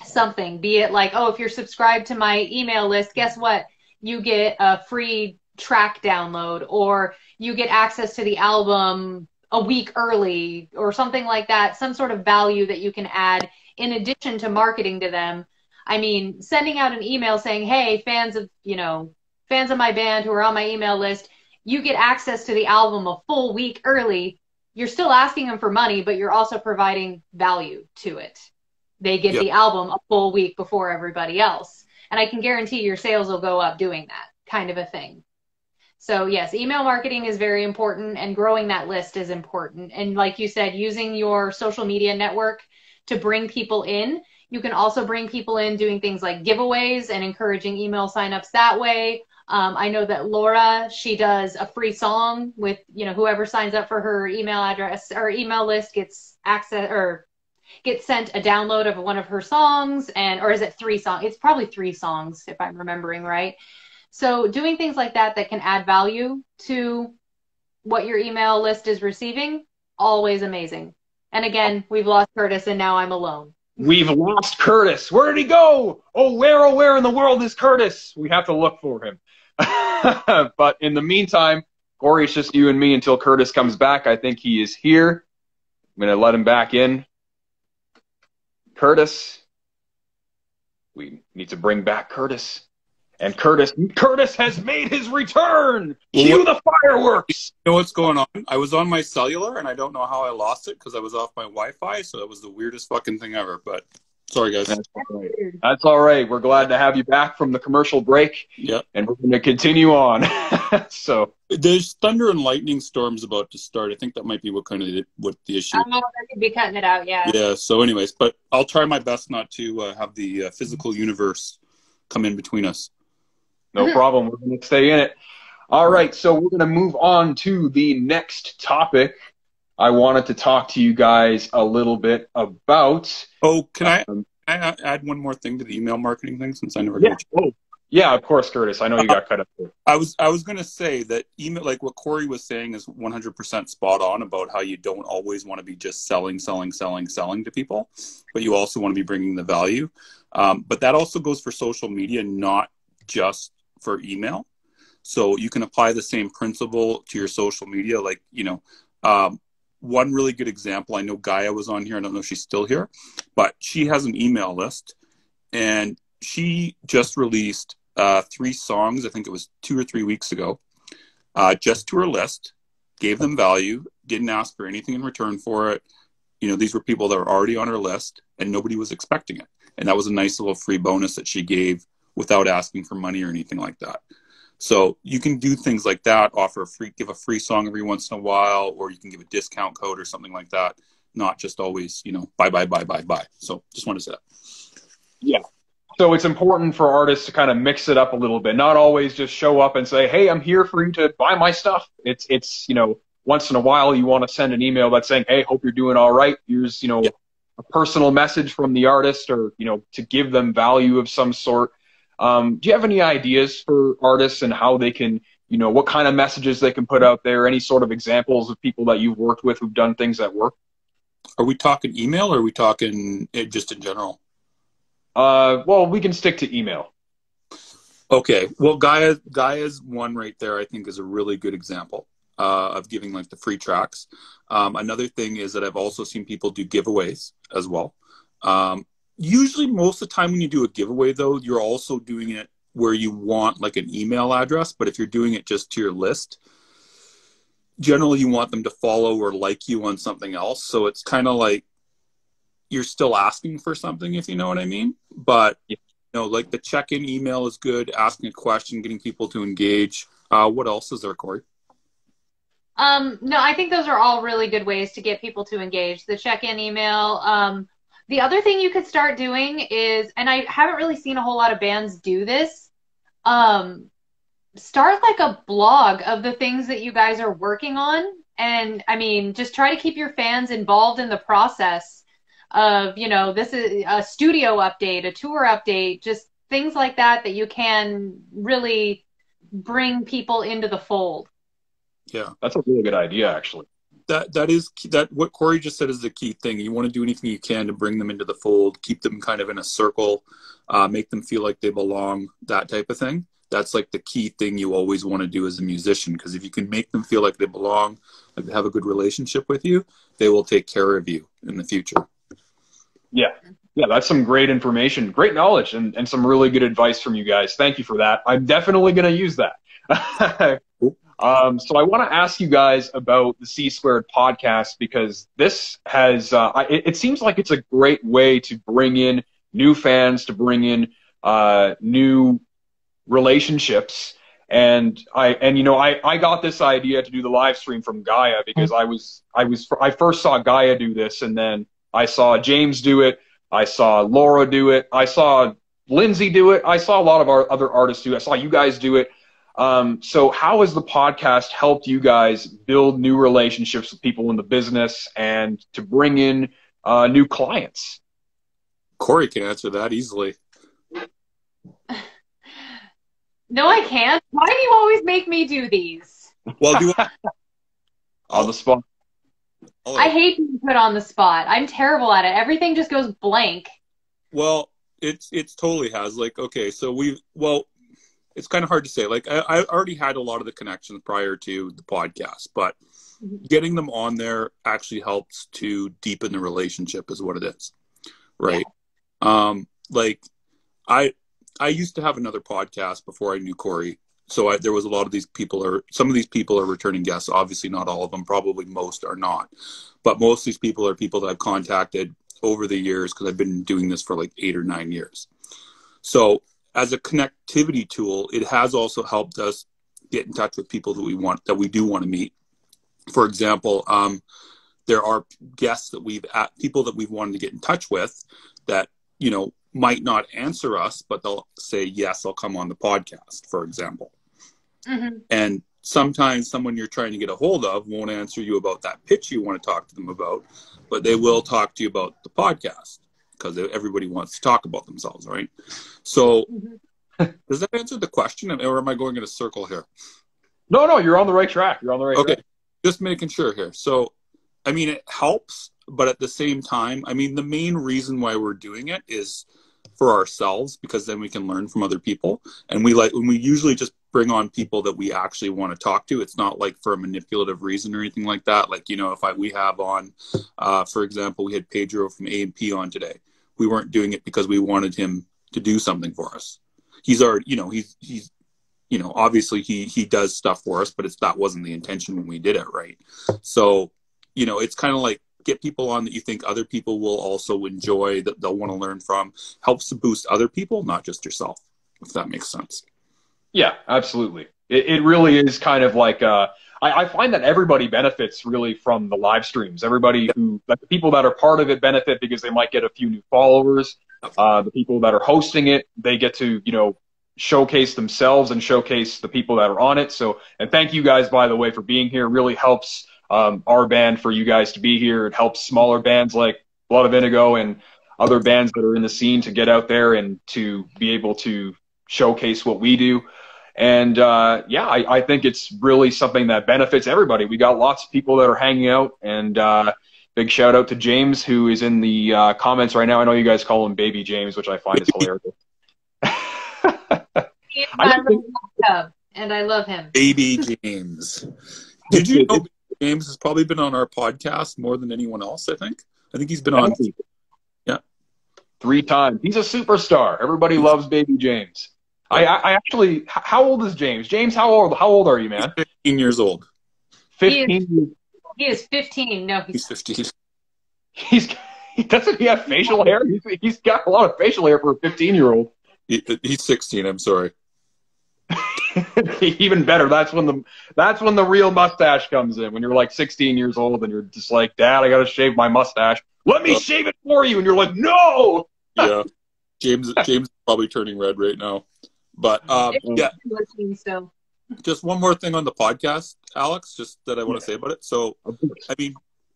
something, be it like, oh, if you're subscribed to my email list, guess what? You get a free track download, or you get access to the album a week early or something like that, some sort of value that you can add in addition to marketing to them. I mean, sending out an email saying, hey, fans of my band who are on my email list, you get access to the album a full week early. You're still asking them for money, but you're also providing value to it. They get the album a full week before everybody else. And I can guarantee your sales will go up doing that kind of a thing. So yes, email marketing is very important, and growing that list is important. And like you said, using your social media network to bring people in. You can also bring people in doing things like giveaways and encouraging email signups that way. I know that Laura, she does a free song with, you know, whoever signs up for her email address or email list gets access or gets sent a download of one of her songs, or is it 3 songs? It's probably 3 songs if I'm remembering right. So doing things like that can add value to what your email list is receiving, always amazing. And again, we've lost Curtis and now I'm alone. We've lost Curtis. Where did he go? Oh, where in the world is Curtis? We have to look for him. But in the meantime, Cori, it's just you and me until Curtis comes back. I think he is here. I'm going to let him back in. Curtis. We need to bring back Curtis. And Curtis has made his return. Cue the fireworks. You know what's going on? I was on my cellular, and I don't know how I lost it because I was off my Wi-Fi, so that was the weirdest fucking thing ever. But Sorry, guys. That's all right. That's all right. We're glad to have you back from the commercial break. Yeah. And we're going to continue on. So there's thunder and lightning storms about to start. I think that might be what the issue. I could be cutting it out. Yeah. Yeah. So, anyways, but I'll try my best not to have the physical universe come in between us. No problem. We're going to stay in it. All right. So we're going to move on to the next topic. I wanted to talk to you guys a little bit about. Oh, can I add one more thing to the email marketing thing since I never got you? Yeah, of course, Curtis. I know you got cut up there. I was going to say that email, like what Cori was saying, is 100% spot on about how you don't always want to be just selling to people, but you also want to be bringing the value. But that also goes for social media, not just for email. So you can apply the same principle to your social media. Like, one really good example, I know Gaia was on here. I don't know if she's still here, but she has an email list, and she just released 3 songs. I think it was 2 or 3 weeks ago, just to her list, gave them value, didn't ask for anything in return for it. These were people that were already on her list, and nobody was expecting it. And that was a nice little free bonus that she gave without asking for money or anything like that. So you can do things like that, give a free song every once in a while, or you can give a discount code or something like that. Not just always, buy. So just want to say that. Yeah. So it's important for artists to kind of mix it up a little bit, not always just show up and say, hey, I'm here for you to buy my stuff. It's once in a while you want to send an email that's saying, hey, hope you're doing all right. Here's, a personal message from the artist, or, to give them value of some sort. Do you have any ideas for artists and how they can, what kind of messages they can put out there? Any sort of examples of people that you've worked with who've done things that work? Are we talking email, or are we talking just in general? Well, we can stick to email. Okay. Well, Gaia's one right there, I think, is a really good example of giving like the free tracks. Another thing is that I've also seen people do giveaways as well. Usually most of the time when you do a giveaway, though, you're also doing it where you want like an email address. But if you're doing it just to your list, generally you want them to follow or like you on something else. So it's kind of like you're still asking for something, if you know what I mean. But, like the check-in email is good, asking a question, getting people to engage. What else is there, Cori? No, I think those are all really good ways to get people to engage. The check-in email. The other thing you could start doing is, and I haven't really seen a whole lot of bands do this, start like a blog of the things that you guys are working on. And I mean, just try to keep your fans involved in the process of, this is a studio update, a tour update, just things like that you can really bring people into the fold. Yeah, that's a really good idea, actually. That what Cori just said is the key thing. You want to do anything you can to bring them into the fold, keep them kind of in a circle, make them feel like they belong, that type of thing. That's like the key thing you always want to do as a musician, because if you can make them feel like they belong, like they have a good relationship with you, they will take care of you in the future. Yeah, that's some great information, great knowledge, and some really good advice from you guys. Thank you for that. I'm definitely going to use that. So I want to ask you guys about the C Squared podcast, because this has, it seems like it's a great way to bring in new fans, to bring in new relationships. And I got this idea to do the live stream from Gaia because I first saw Gaia do this, and then I saw James do it. I saw Laura do it. I saw Lindsay do it. I saw a lot of our other artists do it. I saw you guys do it. So how has the podcast helped you guys build new relationships with people in the business and to bring in new clients? Cori can answer that easily. No, I can't. Why do you always make me do these? Well, on the spot. I hate being put on the spot. I'm terrible at it. Everything just goes blank. Well, it's totally has. Like, okay, so it's kind of hard to say. Like, I already had a lot of the connections prior to the podcast, but getting them on there actually helps to deepen the relationship is what it is. Right. Yeah. Like I used to have another podcast before I knew Cori. So there was a lot of these people some of these people are returning guests. Obviously not all of them, probably most are not. But most of these people are people that I've contacted over the years because I've been doing this for like 8 or 9 years. So as a connectivity tool, it has also helped us get in touch with people that we do want to meet. For example, there are guests that people that we've wanted to get in touch with that, you know, might not answer us, but they'll say, yes, I'll come on the podcast, for example. Mm-hmm. And sometimes someone you're trying to get a hold of won't answer you about that pitch you want to talk to them about, but they will talk to you about the podcast because everybody wants to talk about themselves, right? So does that answer the question, or am I going in a circle here? No, you're on the right track. Okay, just making sure here. So, I mean, it helps, but at the same time, I mean, the main reason why we're doing it is for ourselves, because then we can learn from other people. And we usually just bring on people that we actually want to talk to. It's not like for a manipulative reason or anything like that. Like, you know, we have on, for example, we had Pedro from A&P on today. We weren't doing it because we wanted him to do something for us. He's already, you know, he's you know, obviously he does stuff for us, but that wasn't the intention when we did it, right? So, you know, it's kind of like get people on that you think other people will also enjoy, that they'll want to learn from. Helps to boost other people, not just yourself, if that makes sense. Yeah, absolutely. It really is kind of like, I find that everybody benefits really from the live streams. Everybody like the people that are part of it benefit because they might get a few new followers. The people that are hosting it, they get to, you know, showcase themselves and showcase the people that are on it. So, and thank you guys, by the way, for being here. It really helps our band for you guys to be here. It helps smaller bands like Blood of Indigo and other bands that are in the scene to get out there and to be able to showcase what we do. And yeah, I think it's really something that benefits everybody. We got lots of people that are hanging out, and big shout out to James, who is in the comments right now. I know you guys call him Baby James, which I find is hilarious. And I love him. Baby James. Did you know James has probably been on our podcast more than anyone else, I think he's been on 3 times. He's a superstar. Everybody loves Baby James. I actually, how old is James? James, how old are you, man? He's 15 years old. 15? He is 15. No, he's 15. Doesn't he have facial hair? He's got a lot of facial hair for a 15-year-old. He's 16, I'm sorry. Even better. That's when the real mustache comes in. When you're like 16 years old and you're just like, Dad, I got to shave my mustache. Let me shave it for you. And you're like, no. Yeah. James is probably turning red right now. But yeah. So. Just one more thing on the podcast, Alex, just that I want to say about it. So, I mean,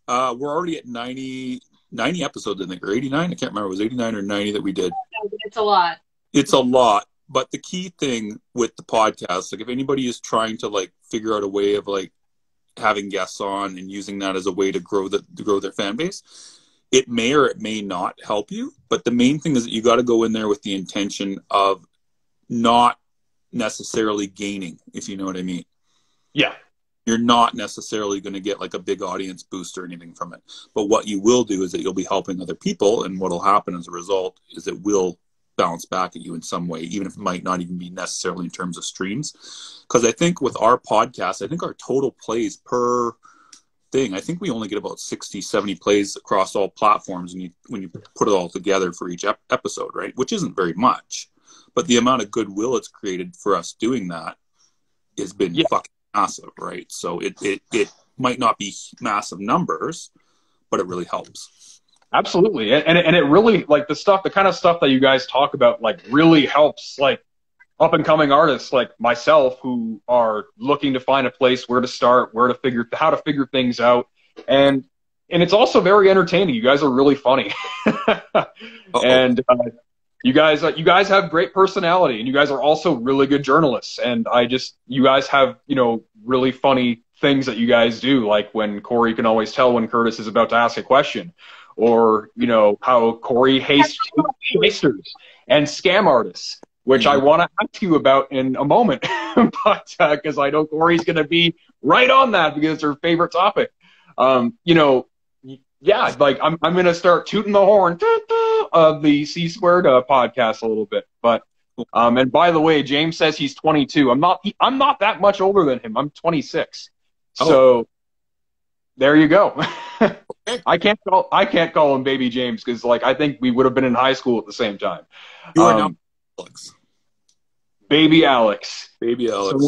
we're already at 90 episodes, I think, or 89. I can't remember. It was 89 or 90 that we did. It's a lot. It's a lot. But the key thing with the podcast, like if anybody is trying to like figure out a way of like having guests on and using that as a way to grow their fan base, it may or it may not help you. But the main thing is that you got to go in there with the intention of not necessarily gaining, if you know what I mean. Yeah. You're not necessarily going to get like a big audience boost or anything from it. But what you will do is that you'll be helping other people, and what will happen as a result is it will bounce back at you in some way, even if it might not even be necessarily in terms of streams. Because I think with our podcast, I think our total plays per thing, I think we only get about 60, 70 plays across all platforms when you put it all together for each episode, right? Which isn't very much. But the amount of goodwill it's created for us doing that has been fucking massive, right? So it might not be massive numbers, but it really helps. Absolutely. And it really, like, the kind of stuff that you guys talk about, like, really helps, like, up-and-coming artists like myself who are looking to find a place where to start, how to figure things out. And it's also very entertaining. You guys are really funny. And you guys have great personality, and you guys are also really good journalists. And you guys have, you know, really funny things that you guys do, like when Cori can always tell when Curtis is about to ask a question. Or, you know, how Cori hates shysters and scam artists, which I want to ask you about in a moment, but because I know Cori's going to be right on that because it's her favorite topic. You know, yeah, like I'm going to start tooting the horn of the C Squared podcast a little bit. But and by the way, James says he's 22. I'm not that much older than him. I'm 26. So there you go. I can't call him Baby James because like I think we would have been in high school at the same time. You are now Alex. Baby Alex. Baby Alex.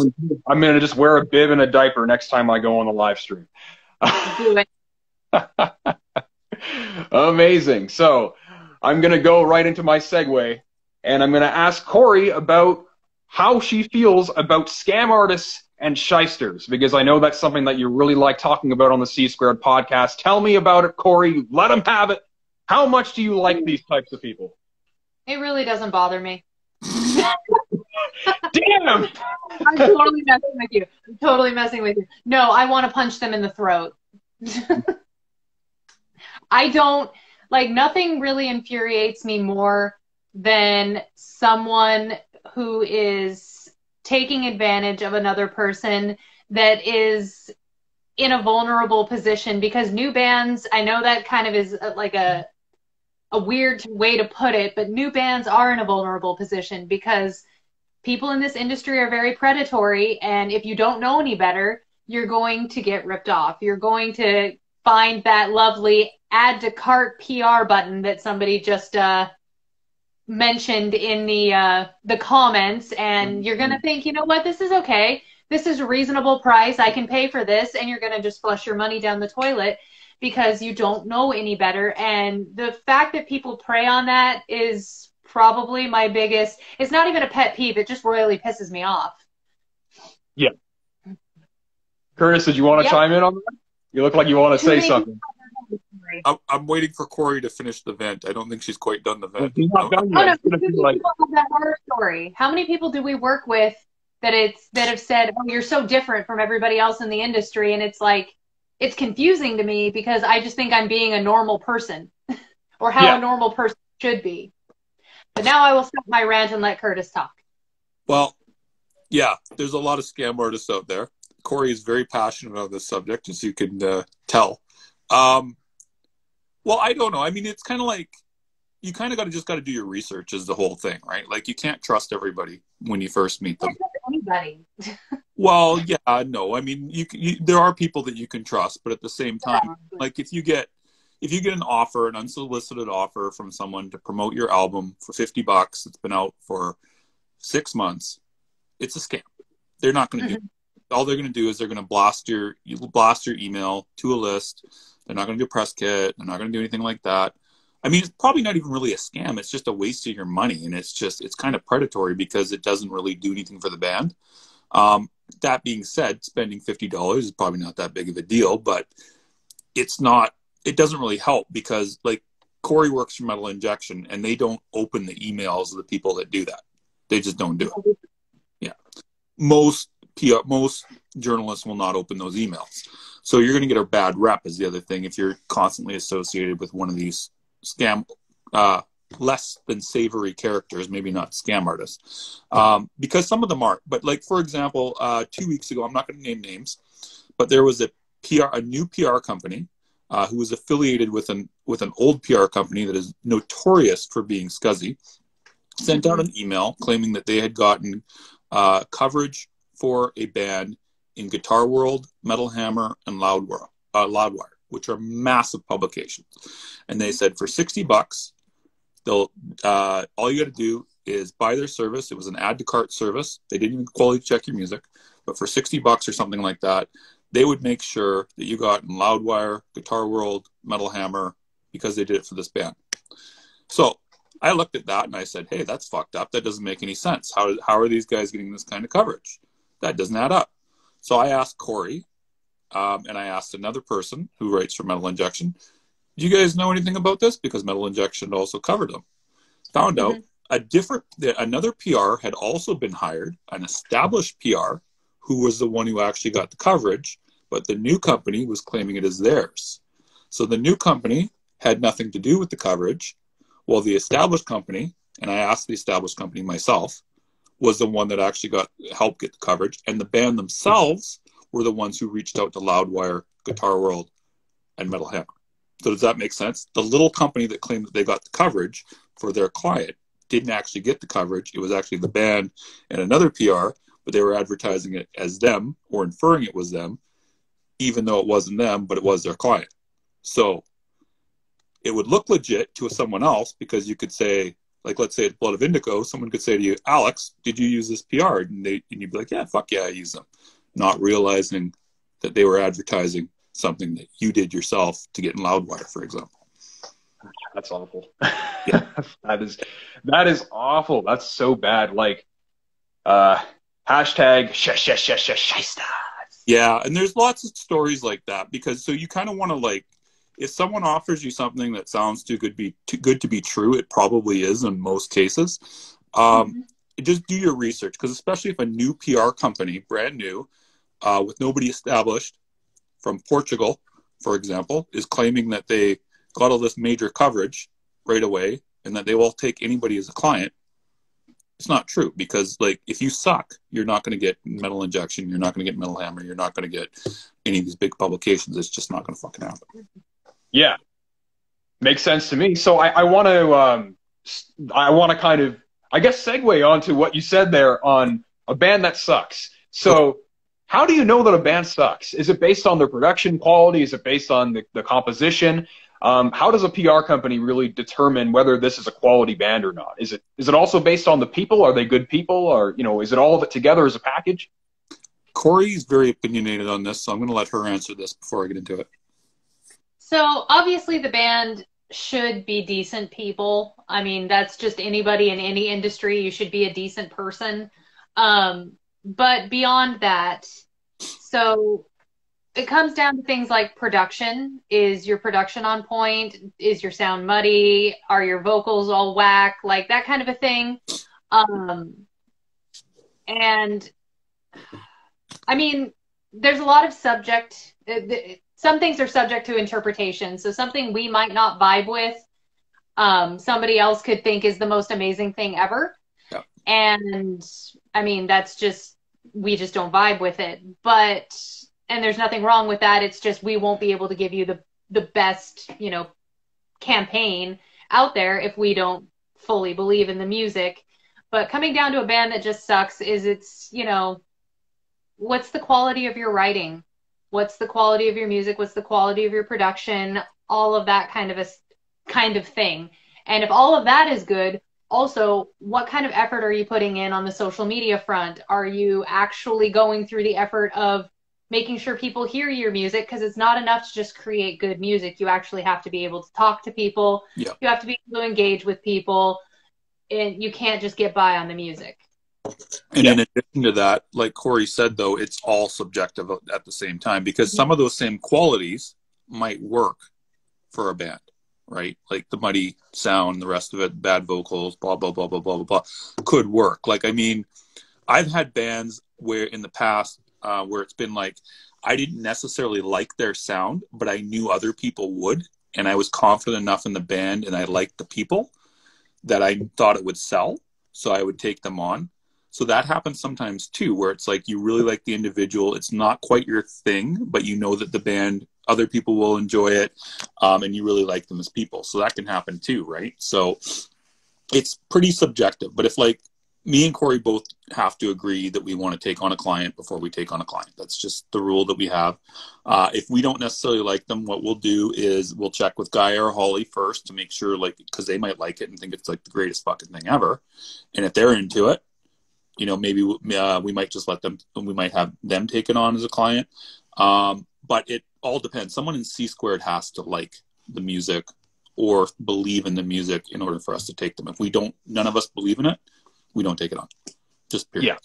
I'm gonna just wear a bib and a diaper next time I go on the live stream. Do it. Amazing. So I'm gonna go right into my segue, and I'm gonna ask Cori about how she feels about scam artists and shysters, because I know that's something that you really like talking about on the C Squared podcast. Tell me about it, Cori. Let them have it. How much do you like these types of people? It really doesn't bother me. Damn! I'm totally messing with you. I'm totally messing with you. No, I want to punch them in the throat. I don't, like, nothing really infuriates me more than someone who is taking advantage of another person that is in a vulnerable position, because new bands, I know that kind of is like a weird way to put it, but new bands are in a vulnerable position because people in this industry are very predatory, and if you don't know any better, you're going to get ripped off. You're going to find that lovely add to cart PR button that somebody just mentioned in the comments, and you're going to think, you know what, this is okay. This is a reasonable price. I can pay for this, and you're going to just flush your money down the toilet because you don't know any better. And the fact that people prey on that is probably my biggest, it's not even a pet peeve, it just royally pisses me off. Yeah. Curtis, did you want to chime in on that? You look like you want to say something. I'm waiting for Cori to finish the vent. I don't think she's quite done the vent. She's not done yet. Oh, no, people have that horror story. How many people do we work with that have said, oh, you're so different from everybody else in the industry? And it's like, it's confusing to me because I just think I'm being a normal person or how a normal person should be. But now I will stop my rant and let Curtis talk. Well, yeah, there's a lot of scam artists out there. Cori is very passionate on this subject, as you can tell. Well, I don't know. I mean, it's kind of like you kind of got to do your research is the whole thing, right? Like you can't trust everybody when you first meet them. Anybody. Well, yeah, no. I mean, there are people that you can trust, but at the same time, like if you get an offer, an unsolicited offer from someone to promote your album for $50, it's been out for 6 months, it's a scam. They're not going to do. All they're going to do is they're going to blast your email to a list. They're not going to do a press kit. They're not going to do anything like that. I mean, it's probably not even really a scam. It's just a waste of your money. And it's kind of predatory because it doesn't really do anything for the band. That being said, spending $50 is probably not that big of a deal, but it doesn't really help because like Cori works for Metal Injection and they don't open the emails of the people that do that. They just don't do it. Yeah. Most journalists will not open those emails. So you're going to get a bad rep is the other thing if you're constantly associated with one of these scam, less than savory characters, maybe not scam artists, because some of them aren't. But like, for example, 2 weeks ago, I'm not going to name names, but there was a new PR company who was affiliated with an old PR company that is notorious for being scuzzy, sent out an email claiming that they had gotten coverage for a band in Guitar World, Metal Hammer, and Loudwire, which are massive publications. And they said for $60, they'll all you got to do is buy their service. It was an add to cart service. They didn't even quality check your music, but for $60 or something like that, they would make sure that you got in Loudwire, Guitar World, Metal Hammer, because they did it for this band. So I looked at that and I said, hey, that's fucked up. That doesn't make any sense. How are these guys getting this kind of coverage? That doesn't add up. So I asked Cori, and I asked another person who writes for Metal Injection, do you guys know anything about this? Because Metal Injection also covered them. Found out another PR had also been hired, an established PR, who was the one who actually got the coverage, but the new company was claiming it as theirs. So the new company had nothing to do with the coverage, while the established company, and I asked the established company myself, was the one that actually helped get the coverage, and the band themselves were the ones who reached out to Loudwire, Guitar World, and Metal Hammer. So does that make sense? The little company that claimed that they got the coverage for their client didn't actually get the coverage. It was actually the band and another PR, but they were advertising it as them or inferring it was them, even though it wasn't them, but it was their client. So it would look legit to someone else because you could say, like, let's say it's Blood of Indigo, someone could say to you, Alex, did you use this PR? And you'd be like, yeah, fuck yeah, I use them. Not realizing that they were advertising something that you did yourself to get in Loudwire, for example. That's awful. Yeah. that is awful. That's so bad. Like, hashtag shyster. Yeah, and there's lots of stories like that because so you kind of want to, like, if someone offers you something that sounds too good to be true, it probably is in most cases. Just do your research, because especially if a new PR company, brand new, with nobody established, from Portugal, for example, is claiming that they got all this major coverage right away and that they will take anybody as a client, it's not true. Because, like, if you suck, you're not going to get Metal Injection, you're not going to get Metal Hammer, you're not going to get any of these big publications. It's just not going to fucking happen. Yeah, makes sense to me. So I want to kind of, I guess, segue onto what you said there on a band that sucks. So how do you know that a band sucks? Is it based on their production quality? Is it based on the composition? How does a PR company really determine whether this is a quality band or not? Is it also based on the people? Are they good people? Or, is it all of it together as a package? Cori's very opinionated on this, so I'm going to let her answer this before I get into it. So obviously the band should be decent people. I mean, that's just anybody in any industry. You should be a decent person. But beyond that, so it comes down to things like production. Is your production on point? Is your sound muddy? Are your vocals all whack? Like that kind of a thing. And I mean, there's a lot of some things are subject to interpretation. So something we might not vibe with, somebody else could think is the most amazing thing ever. Yeah. And I mean, we just don't vibe with it. And there's nothing wrong with that. It's just, we won't be able to give you the best, campaign out there if we don't fully believe in the music. But coming down to a band that just sucks it's, what's the quality of your writing? What's the quality of your music? What's the quality of your production? All of that kind of thing. And if all of that is good, also, what kind of effort are you putting in on the social media front? Are you actually going through the effort of making sure people hear your music? Because it's not enough to just create good music. You actually have to be able to talk to people. Yeah. You have to be able to engage with people. And you can't just get by on the music. And in addition to that, like Cori said, though, it's all subjective at the same time, because some of those same qualities might work for a band, right? Like the muddy sound, the rest of it, bad vocals, blah, blah, blah, blah, blah, blah, blah, could work. Like, I mean, I've had bands where in the past where it's been like, I didn't necessarily like their sound, but I knew other people would. And I was confident enough in the band and I liked the people that I thought it would sell. So I would take them on. So that happens sometimes too, where it's like you really like the individual. It's not quite your thing, but you know that the band, other people will enjoy it, and you really like them as people. So that can happen too, right? So it's pretty subjective. But if, like, me and Cori both have to agree that we want to take on a client before we take on a client. That's just the rule that we have. If we don't necessarily like them, what we'll do is we'll check with Guy or Holly first to make sure, like, because they might like it and think it's like the greatest fucking thing ever. And if they're into it, maybe we might just we might have them take it on as a client. But it all depends. Someone in C Squared has to like the music or believe in the music in order for us to take them. If none of us believe in it, we don't take it on. Just period.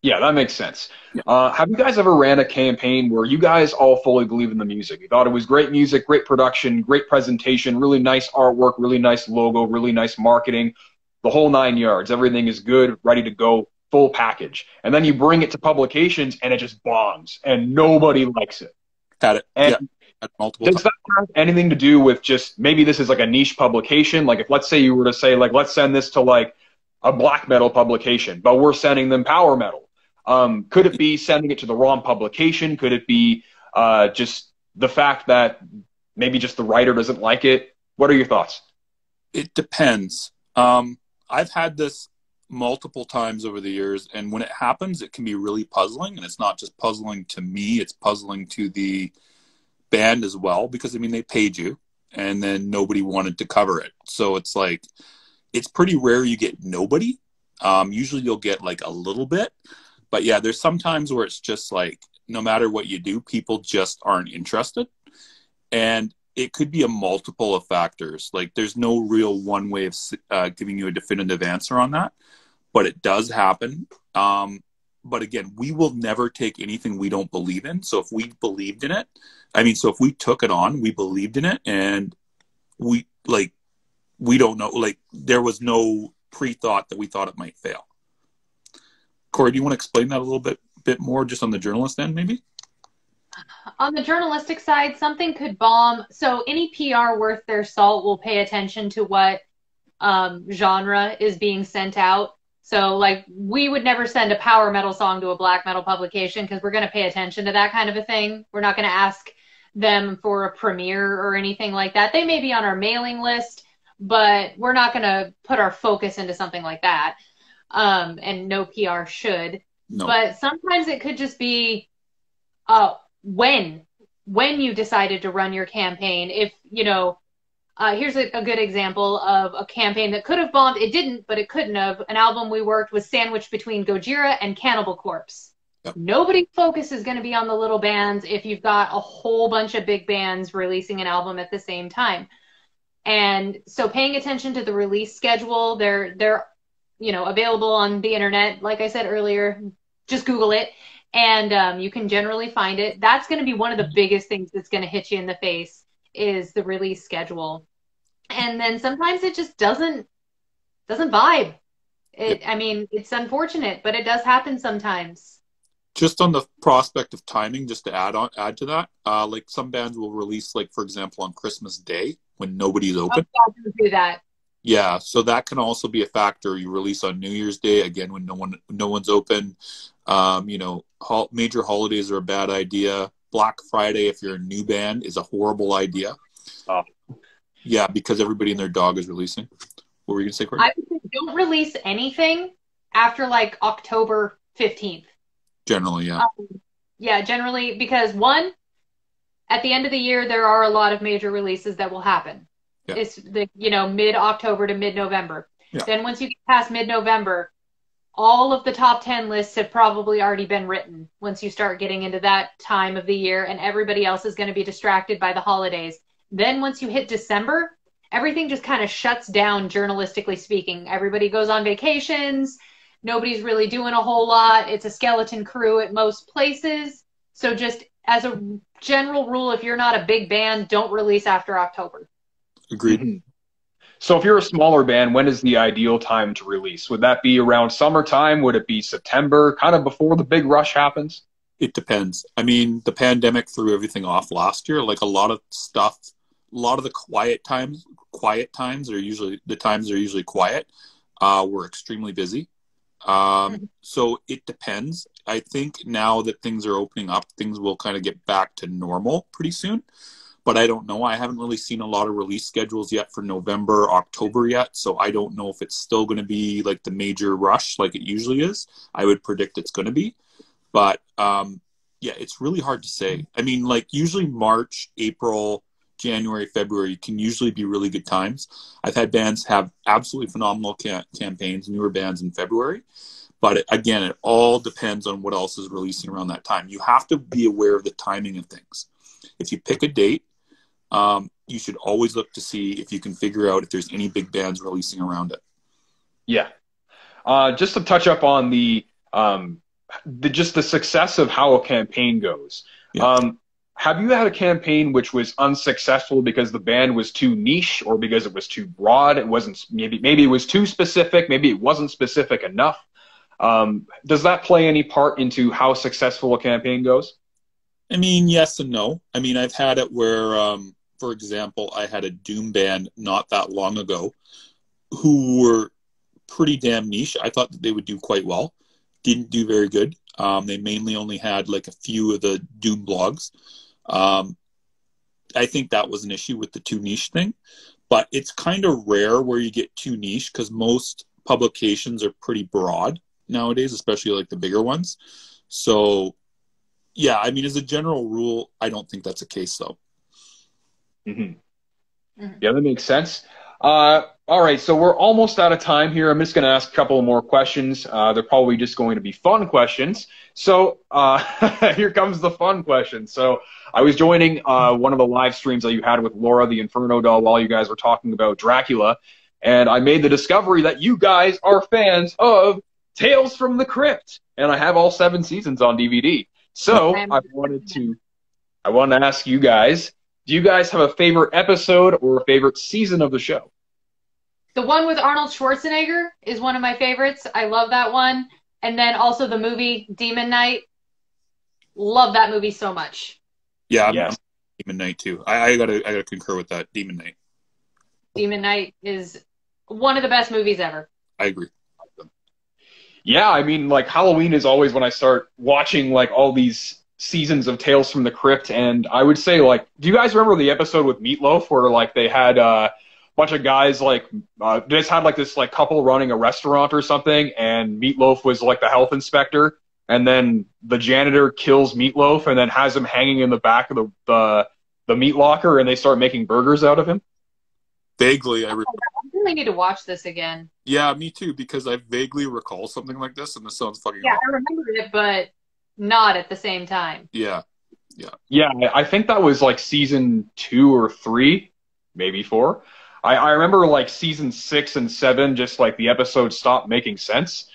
Yeah, that makes sense. Yeah. Have you guys ever ran a campaign where you guys all fully believe in the music? You thought it was great music, great production, great presentation, really nice artwork, really nice logo, really nice marketing, the whole 9 yards. Everything is good, ready to go, full package. And then you bring it to publications and it just bombs and nobody likes it. Had it. And multiple does that have anything to do with just, maybe this is like a niche publication? Like, if, let's say you were to say, like, let's send this to like a black metal publication, but we're sending them power metal. Could it be sending it to the wrong publication? Could it be just the fact that maybe just the writer doesn't like it? What are your thoughts? It depends. I've had this multiple times over the years, and when it happens, it can be really puzzling. And it's not just puzzling to me; it's puzzling to the banned as well because, I mean, they paid you and then nobody wanted to cover it. So it's like, it's pretty rare you get nobody. Usually you'll get like a little bit. But yeah, there's some times where it's just like, no matter what you do, people just aren't interested. And it could be a multiple of factors. Like there's no real one way of giving you a definitive answer on that, but it does happen. But again, we will never take anything we don't believe in. So if we believed in it, so if we took it on, we believed in it, and we don't know, like there was no pre-thought that we thought it might fail. Cori, do you want to explain that a little bit more just on the journalist end, maybe? On the journalistic side, something could bomb. So any PR worth their salt will pay attention to what genre is being sent out. So like we would never send a power metal song to a black metal publication because we're going to pay attention to that kind of a thing. We're not going to ask them for a premiere or anything like that. They may be on our mailing list, but we're not going to put our focus into something like that. And no PR should. No. But sometimes it could just be when you decided to run your campaign. If, here's a good example of a campaign that could have bombed. It didn't, but it couldn't have. An album we worked was sandwiched between Gojira and Cannibal Corpse. Yep. Nobody's focus is going to be on the little bands if you've got a whole bunch of big bands releasing an album at the same time. And so paying attention to the release schedule, they're available on the internet. Like I said earlier, just Google it. And you can generally find it. That's going to be one of the biggest things that's going to hit you in the face is the release schedule. And then sometimes it just doesn't vibe. It's unfortunate, but it does happen sometimes. Just on the prospect of timing, just to add to that, like some bands will release, like for example, on Christmas Day when nobody's open. Oh, yeah, do that. Yeah, so that can also be a factor. You release on New Year's Day again when no one's open. Major holidays are a bad idea. Black Friday, if you're a new band, is a horrible idea. Oh. Yeah, because everybody and their dog is releasing. What were you gonna say, Cori? I would say don't release anything after like October 15th. Generally, yeah. Generally, because one, at the end of the year, there are a lot of major releases that will happen. Yeah. It's mid-October to mid-November. Yeah. Then once you get past mid-November, all of the top 10 lists have probably already been written once you start getting into that time of the year, and everybody else is going to be distracted by the holidays. Then once you hit December, everything just kind of shuts down, journalistically speaking. Everybody goes on vacations. Nobody's really doing a whole lot. It's a skeleton crew at most places. So just as a general rule, if you're not a big band, don't release after October. Agreed. Mm-hmm. So if you're a smaller band, when is the ideal time to release? Would that be around summertime? Would it be September, kind of before the big rush happens? It depends. The pandemic threw everything off last year. Like a lot of the quiet times are usually the times they're usually quiet. We're extremely busy. So it depends. I think now that things are opening up, things will kind of get back to normal pretty soon. But I don't know. I haven't really seen a lot of release schedules yet for November, October yet. So I don't know if it's still going to be like the major rush like it usually is. I would predict it's going to be. But it's really hard to say. Usually March, April, January, February can usually be really good times. I've had bands have absolutely phenomenal campaigns, newer bands in February. But it all depends on what else is releasing around that time. You have to be aware of the timing of things. If you pick a date, you should always look to see if you can figure out if there's any big bands releasing around it. Yeah. Just to touch up on the success of how a campaign goes. Yeah. Have you had a campaign which was unsuccessful because the band was too niche or because it was too broad? It wasn't, maybe it was too specific. Maybe it wasn't specific enough. Does that play any part into how successful a campaign goes? Yes and no. I've had it where, for example, I had a doom band not that long ago who were pretty damn niche. I thought that they would do quite well. Didn't do very good. They mainly only had like a few of the doom blogs. I think that was an issue with the too niche thing. But it's kind of rare where you get too niche because most publications are pretty broad nowadays, especially like the bigger ones. So, yeah, as a general rule, I don't think that's the case, though. Mhm. Mhm. Yeah, that makes sense. All right, so we're almost out of time here. I'm just going to ask a couple more questions. They're probably just going to be fun questions. So here comes the fun question. So I was joining one of the live streams that you had with Laura, the Inferno doll, while you guys were talking about Dracula, and I made the discovery that you guys are fans of Tales from the Crypt, and I have all 7 seasons on DVD. So I wanted to ask you guys, do you guys have a favorite episode or a favorite season of the show? The one with Arnold Schwarzenegger is one of my favorites. I love that one. And then also the movie Demon Knight. Love that movie so much. Yeah, Yes. I'm Demon Knight too. I gotta concur with that. Demon Knight. Demon Knight is one of the best movies ever. I agree. Yeah, I mean, like, Halloween is always when I start watching, like, all these seasons of Tales from the Crypt, and I would say, like, do you guys remember the episode with Meatloaf where, like, they had a bunch of guys, like, they just had, like, this, like, couple running a restaurant or something, and Meatloaf was, like, the health inspector, and then the janitor kills Meatloaf and then has him hanging in the back of the meat locker, and they start making burgers out of him? Vaguely, I really need to watch this again. Yeah, me too, because I vaguely recall something like this, and this sounds fucking Yeah, awful. I remember it, but not at the same time. Yeah. Yeah, I think that was, like, season 2 or 3, maybe 4. I remember, like, season 6 and 7, just, like, the episodes stopped making sense.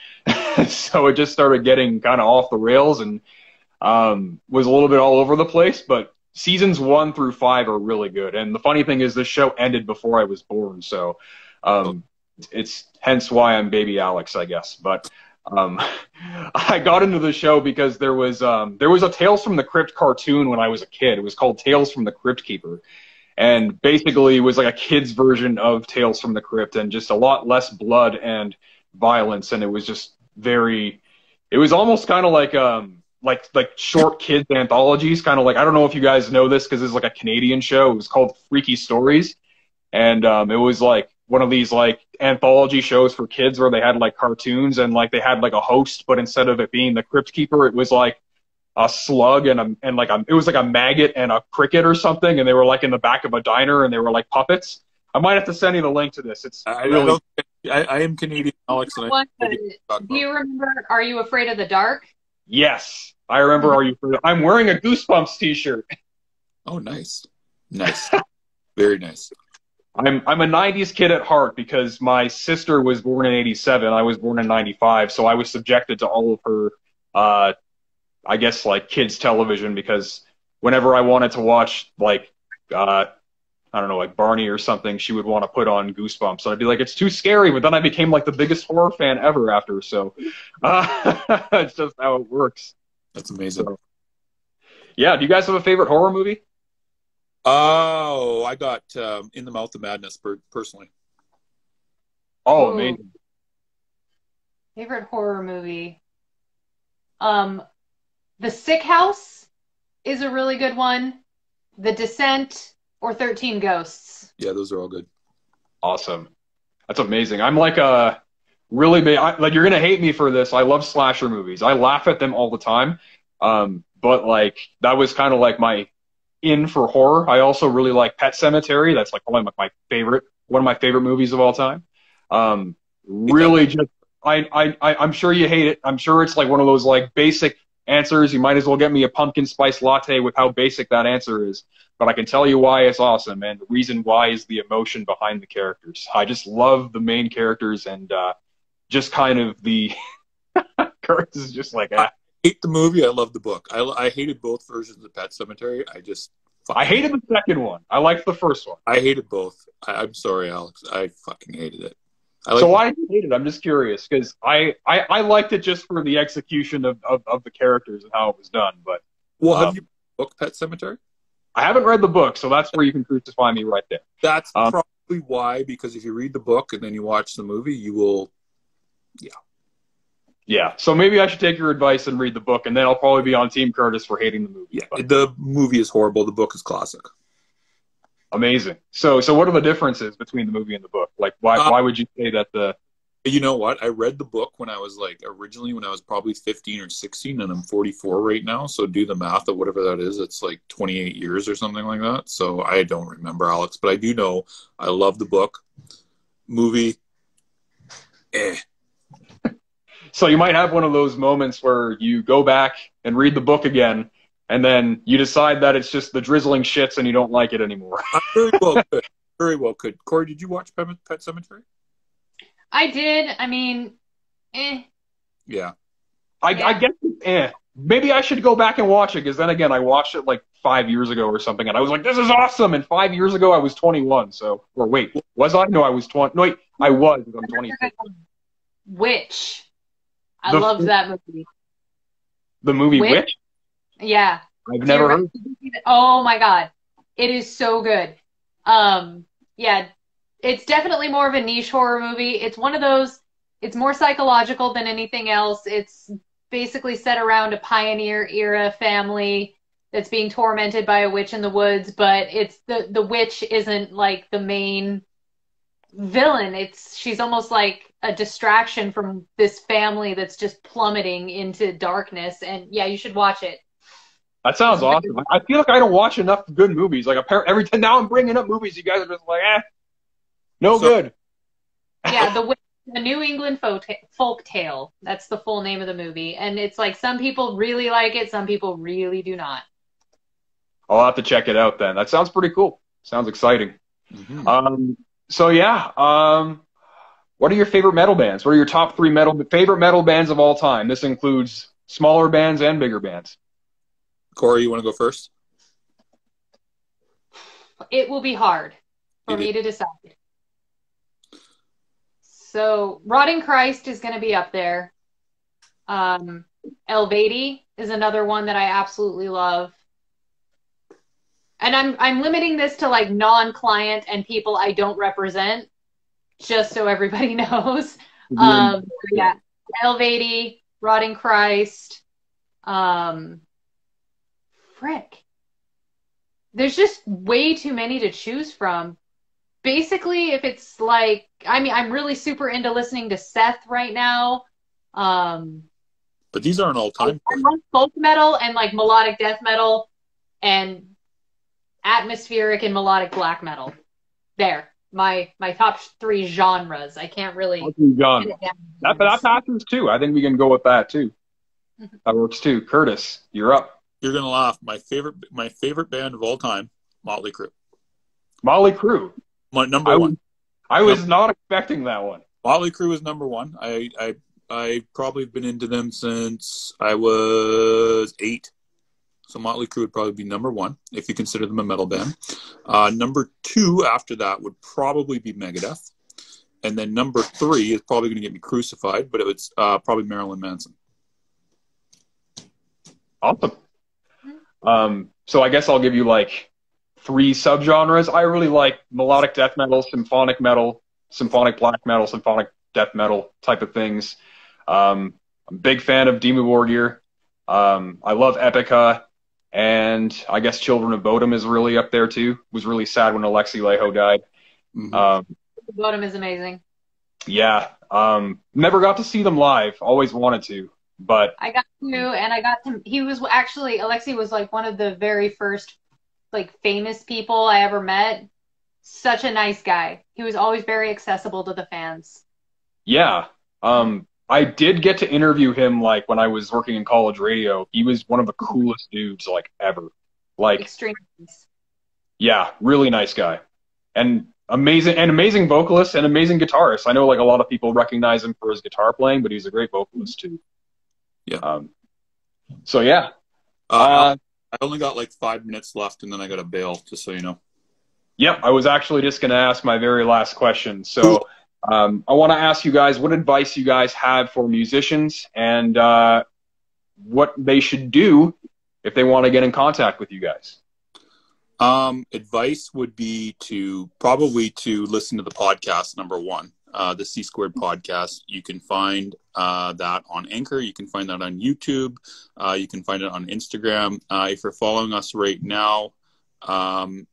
So it just started getting kind of off the rails and was a little bit all over the place. But seasons 1 through 5 are really good. And the funny thing is, this show ended before I was born. So it's hence why I'm baby Alex, I guess. But I got into the show because there was a Tales from the Crypt cartoon when I was a kid. It was called Tales from the Crypt Keeper. And basically it was like a kid's version of Tales from the Crypt and just a lot less blood and violence. And it was just it was almost kind of like short kids anthologies, kind of like, I don't know if you guys know this because it's like a Canadian show. It was called Freaky Stories. And it was like one of these like anthology shows for kids where they had like cartoons and like they had like a host, but instead of it being the Crypt Keeper, it was like a slug and it was like a maggot and a cricket or something, and they were like in the back of a diner and they were like puppets. I might have to send you the link to this. It's really. I am Canadian, Alex. And do you remember Are You Afraid of the Dark? Yes, I remember. Are You? I'm wearing a Goosebumps T-shirt. Oh, nice, nice, very nice. I'm a '90s kid at heart because my sister was born in '87. I was born in '95, so I was subjected to all of her, I guess, like kids television, because whenever I wanted to watch like I don't know, like Barney or something, she would want to put on Goosebumps. So I'd be like, it's too scary. But then I became like the biggest horror fan ever after. So it's just how it works. That's amazing. So, yeah. Do you guys have a favorite horror movie? Oh, I got In the Mouth of Madness personally. Oh, Ooh. amazing. Favorite horror movie? The Sick House is a really good one. The Descent or 13 Ghosts. Yeah, those are all good. Awesome. That's amazing. I'm like a really big, like, you're going to hate me for this. I love slasher movies. I laugh at them all the time. But like, that was kind of like my in for horror. I also really like Pet Sematary. That's like one of my favorite movies of all time. Really just, I'm sure you hate it. I'm sure it's like one of those like basic answers. You might as well get me a pumpkin spice latte with how basic that answer is. But I can tell you why it's awesome, and the reason why is the emotion behind the characters. I just love the main characters, and just kind of the Curtis is just like, I hate the movie. I love the book. I hated both versions of Pet Sematary. I hated the second one. I liked the first one. I hated both. I'm sorry, Alex. I fucking hated it. So why did you hate it? I'm just curious, because I liked it just for the execution of the characters and how it was done. But have you booked Pet Sematary? I haven't read the book, so that's where you can crucify me right there. That's probably why, because if you read the book and then you watch the movie, you will, Yeah, so maybe I should take your advice and read the book, and then I'll probably be on Team Curtis for hating the movie. Yeah, the movie is horrible. The book is classic. Amazing. So what are the differences between the movie and the book? Like, why would you say that the... You know what? I read the book when I was like originally when I was probably 15 or 16, and I'm 44 right now. So do the math of whatever that is. It's like 28 years or something like that. So I don't remember, Alex, but I do know I love the book. Movie, So you might have one of those moments where you go back and read the book again, and then you decide that it's just the drizzling shits and you don't like it anymore. I very well could. Very well could. Corey, did you watch Pet Sematary? I did. I mean, Yeah. I guess, maybe I should go back and watch it, because then again, I watched it like 5 years ago or something, and I was like, this is awesome. And 5 years ago, I was 21. So, or wait, was I? No, I was 20. No, wait, I was. I'm 26. Witch. I loved that movie. The movie Witch? Yeah. I've never heard. Oh my God. It is so good. Yeah, it's definitely more of a niche horror movie. It's one of those, it's more psychological than anything else. It's basically set around a pioneer era family that's being tormented by a witch in the woods, but it's the witch isn't like the main villain. She's almost like a distraction from this family that's just plummeting into darkness. And yeah, you should watch it. That sounds awesome. I feel like I don't watch enough good movies. Like every time now I'm bringing up movies, you guys are just like, good. Yeah, the New England folk tale. That's the full name of the movie, and it's like some people really like it, some people really do not. I'll have to check it out then. That sounds pretty cool. Sounds exciting. Mm-hmm. So yeah, what are your favorite metal bands? What are your top 3 favorite metal bands of all time? This includes smaller bands and bigger bands. Corey, you want to go first? It will be hard for me to decide. So, Rotting Christ is going to be up there. Elvady is another one that I absolutely love. And I'm limiting this to like non-client and people I don't represent, just so everybody knows. Yeah, Elvady, Rotting Christ. Frick. There's just way too many to choose from. Basically, if it's like, I mean, I'm really super into listening to Seth right now. But these aren't all time. I love folk metal and like melodic death metal and atmospheric and melodic black metal. There, my top 3 genres. I can't really. That passes too. I think we can go with that too. That works too. Curtis, you're up. You're gonna laugh. My favorite band of all time, Motley Crue. Motley Crue. My number one. I was not expecting that one. Motley Crue is number one. I probably been into them since I was 8. So Motley Crue would probably be number one if you consider them a metal band. Number 2 after that would probably be Megadeth. And then number 3 is probably going to get me crucified, but it's probably Marilyn Manson. Awesome. So I guess I'll give you like 3 subgenres. I really like melodic death metal, symphonic black metal, symphonic death metal type of things. I'm a big fan of Dimmu Borgir. I love Epica, and I guess Children of Bodom is really up there too. Was really sad when Alexi Laiho died. Mm-hmm. Bodom is amazing. Yeah. Never got to see them live. Always wanted to. But I got to. He was actually, Alexi was like one of the very first like famous people I ever met. Such a nice guy. He was always very accessible to the fans. Yeah. I did get to interview him like when I was working in college radio. He was one of the coolest dudes like ever. Like extreme. Yeah, really nice guy. And amazing vocalist and amazing guitarist. I know like a lot of people recognize him for his guitar playing, but he's a great vocalist too. Yeah. So yeah. I only got like 5 minutes left, and then I got to bail, just so you know. Yep, I was actually just going to ask my very last question. So I want to ask you guys what advice you guys have for musicians and what they should do if they want to get in contact with you guys. Advice would be to listen to the podcast, number 1. The C Squared podcast. You can find that on Anchor. You can find that on YouTube. You can find it on Instagram. If you're following us right now, I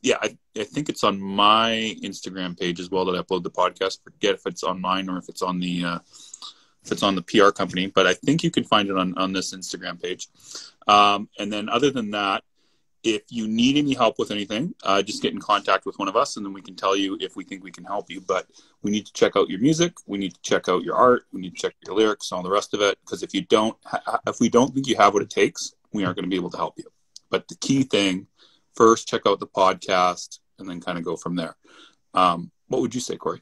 yeah, I think it's on my Instagram page as well that I upload the podcast. Forget if it's on mine or if it's on the PR company, but I think you can find it on this Instagram page. And then other than that, if you need any help with anything, just get in contact with one of us, and then we can tell you if we think we can help you. But we need to check out your music, we need to check out your art, we need to check your lyrics and all the rest of it. Because if we don't think you have what it takes, we aren't going to be able to help you. But the key thing, first check out the podcast, and then kind of go from there. What would you say, Cori?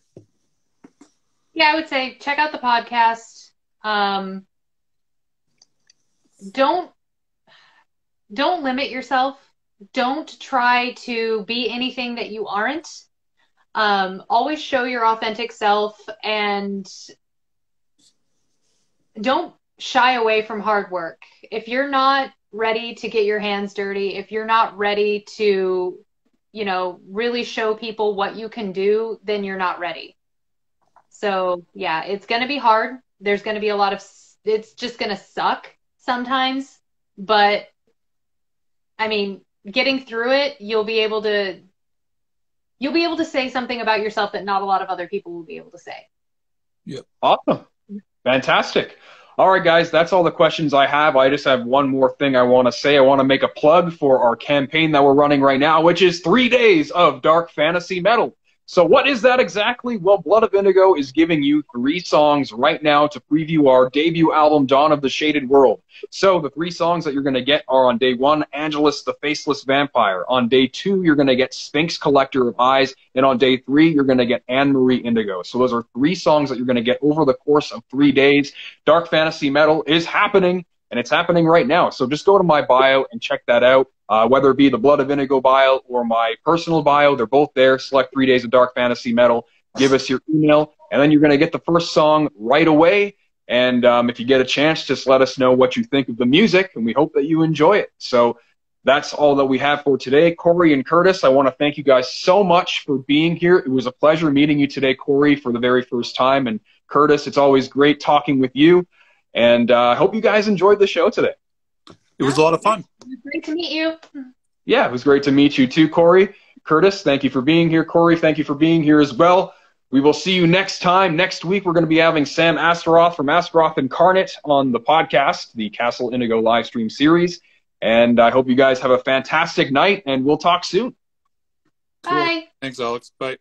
Yeah, I would say check out the podcast. Don't limit yourself. Don't try to be anything that you aren't. Always show your authentic self, and don't shy away from hard work. If you're not ready to get your hands dirty, if you're not ready to, really show people what you can do, then you're not ready. So yeah, it's going to be hard. There's going to be it's just going to suck sometimes, but I mean, getting through it, you'll be able to say something about yourself that not a lot of other people will be able to say. Yep. Awesome. Fantastic. All right, guys, that's all the questions I have. I just have one more thing I want to say. I want to make a plug for our campaign that we're running right now, which is 3 days of dark fantasy metal. So what is that exactly? Well, Blood of Indigo is giving you 3 songs right now to preview our debut album, Dawn of the Shaded World. So the 3 songs that you're going to get are on day 1, Angelus the Faceless Vampire. On day 2, you're going to get Sphinx Collector of Eyes. And on day 3, you're going to get Anne-Marie Indigo. So those are 3 songs that you're going to get over the course of 3 days. Dark fantasy metal is happening, and it's happening right now. So just go to my bio and check that out. Whether it be the Blood of Indigo bio or my personal bio, they're both there. Select 3 days of dark fantasy metal. Give us your email, and then you're going to get the first song right away. And if you get a chance, just let us know what you think of the music, and we hope that you enjoy it. So that's all that we have for today. Cori and Curtis, I want to thank you guys so much for being here. It was a pleasure meeting you today, Cori, for the very first time. And Curtis, it's always great talking with you. And I hope you guys enjoyed the show today. It was a lot of fun. It was great to meet you. Yeah, it was great to meet you too, Cori. Curtis, thank you for being here. Cori, thank you for being here as well. We will see you next time. Next week, we're going to be having Sam Astaroth from Astaroth Incarnate on the podcast, the Castle Indigo live stream series. And I hope you guys have a fantastic night, and we'll talk soon. Bye. Cool. Thanks, Alex. Bye.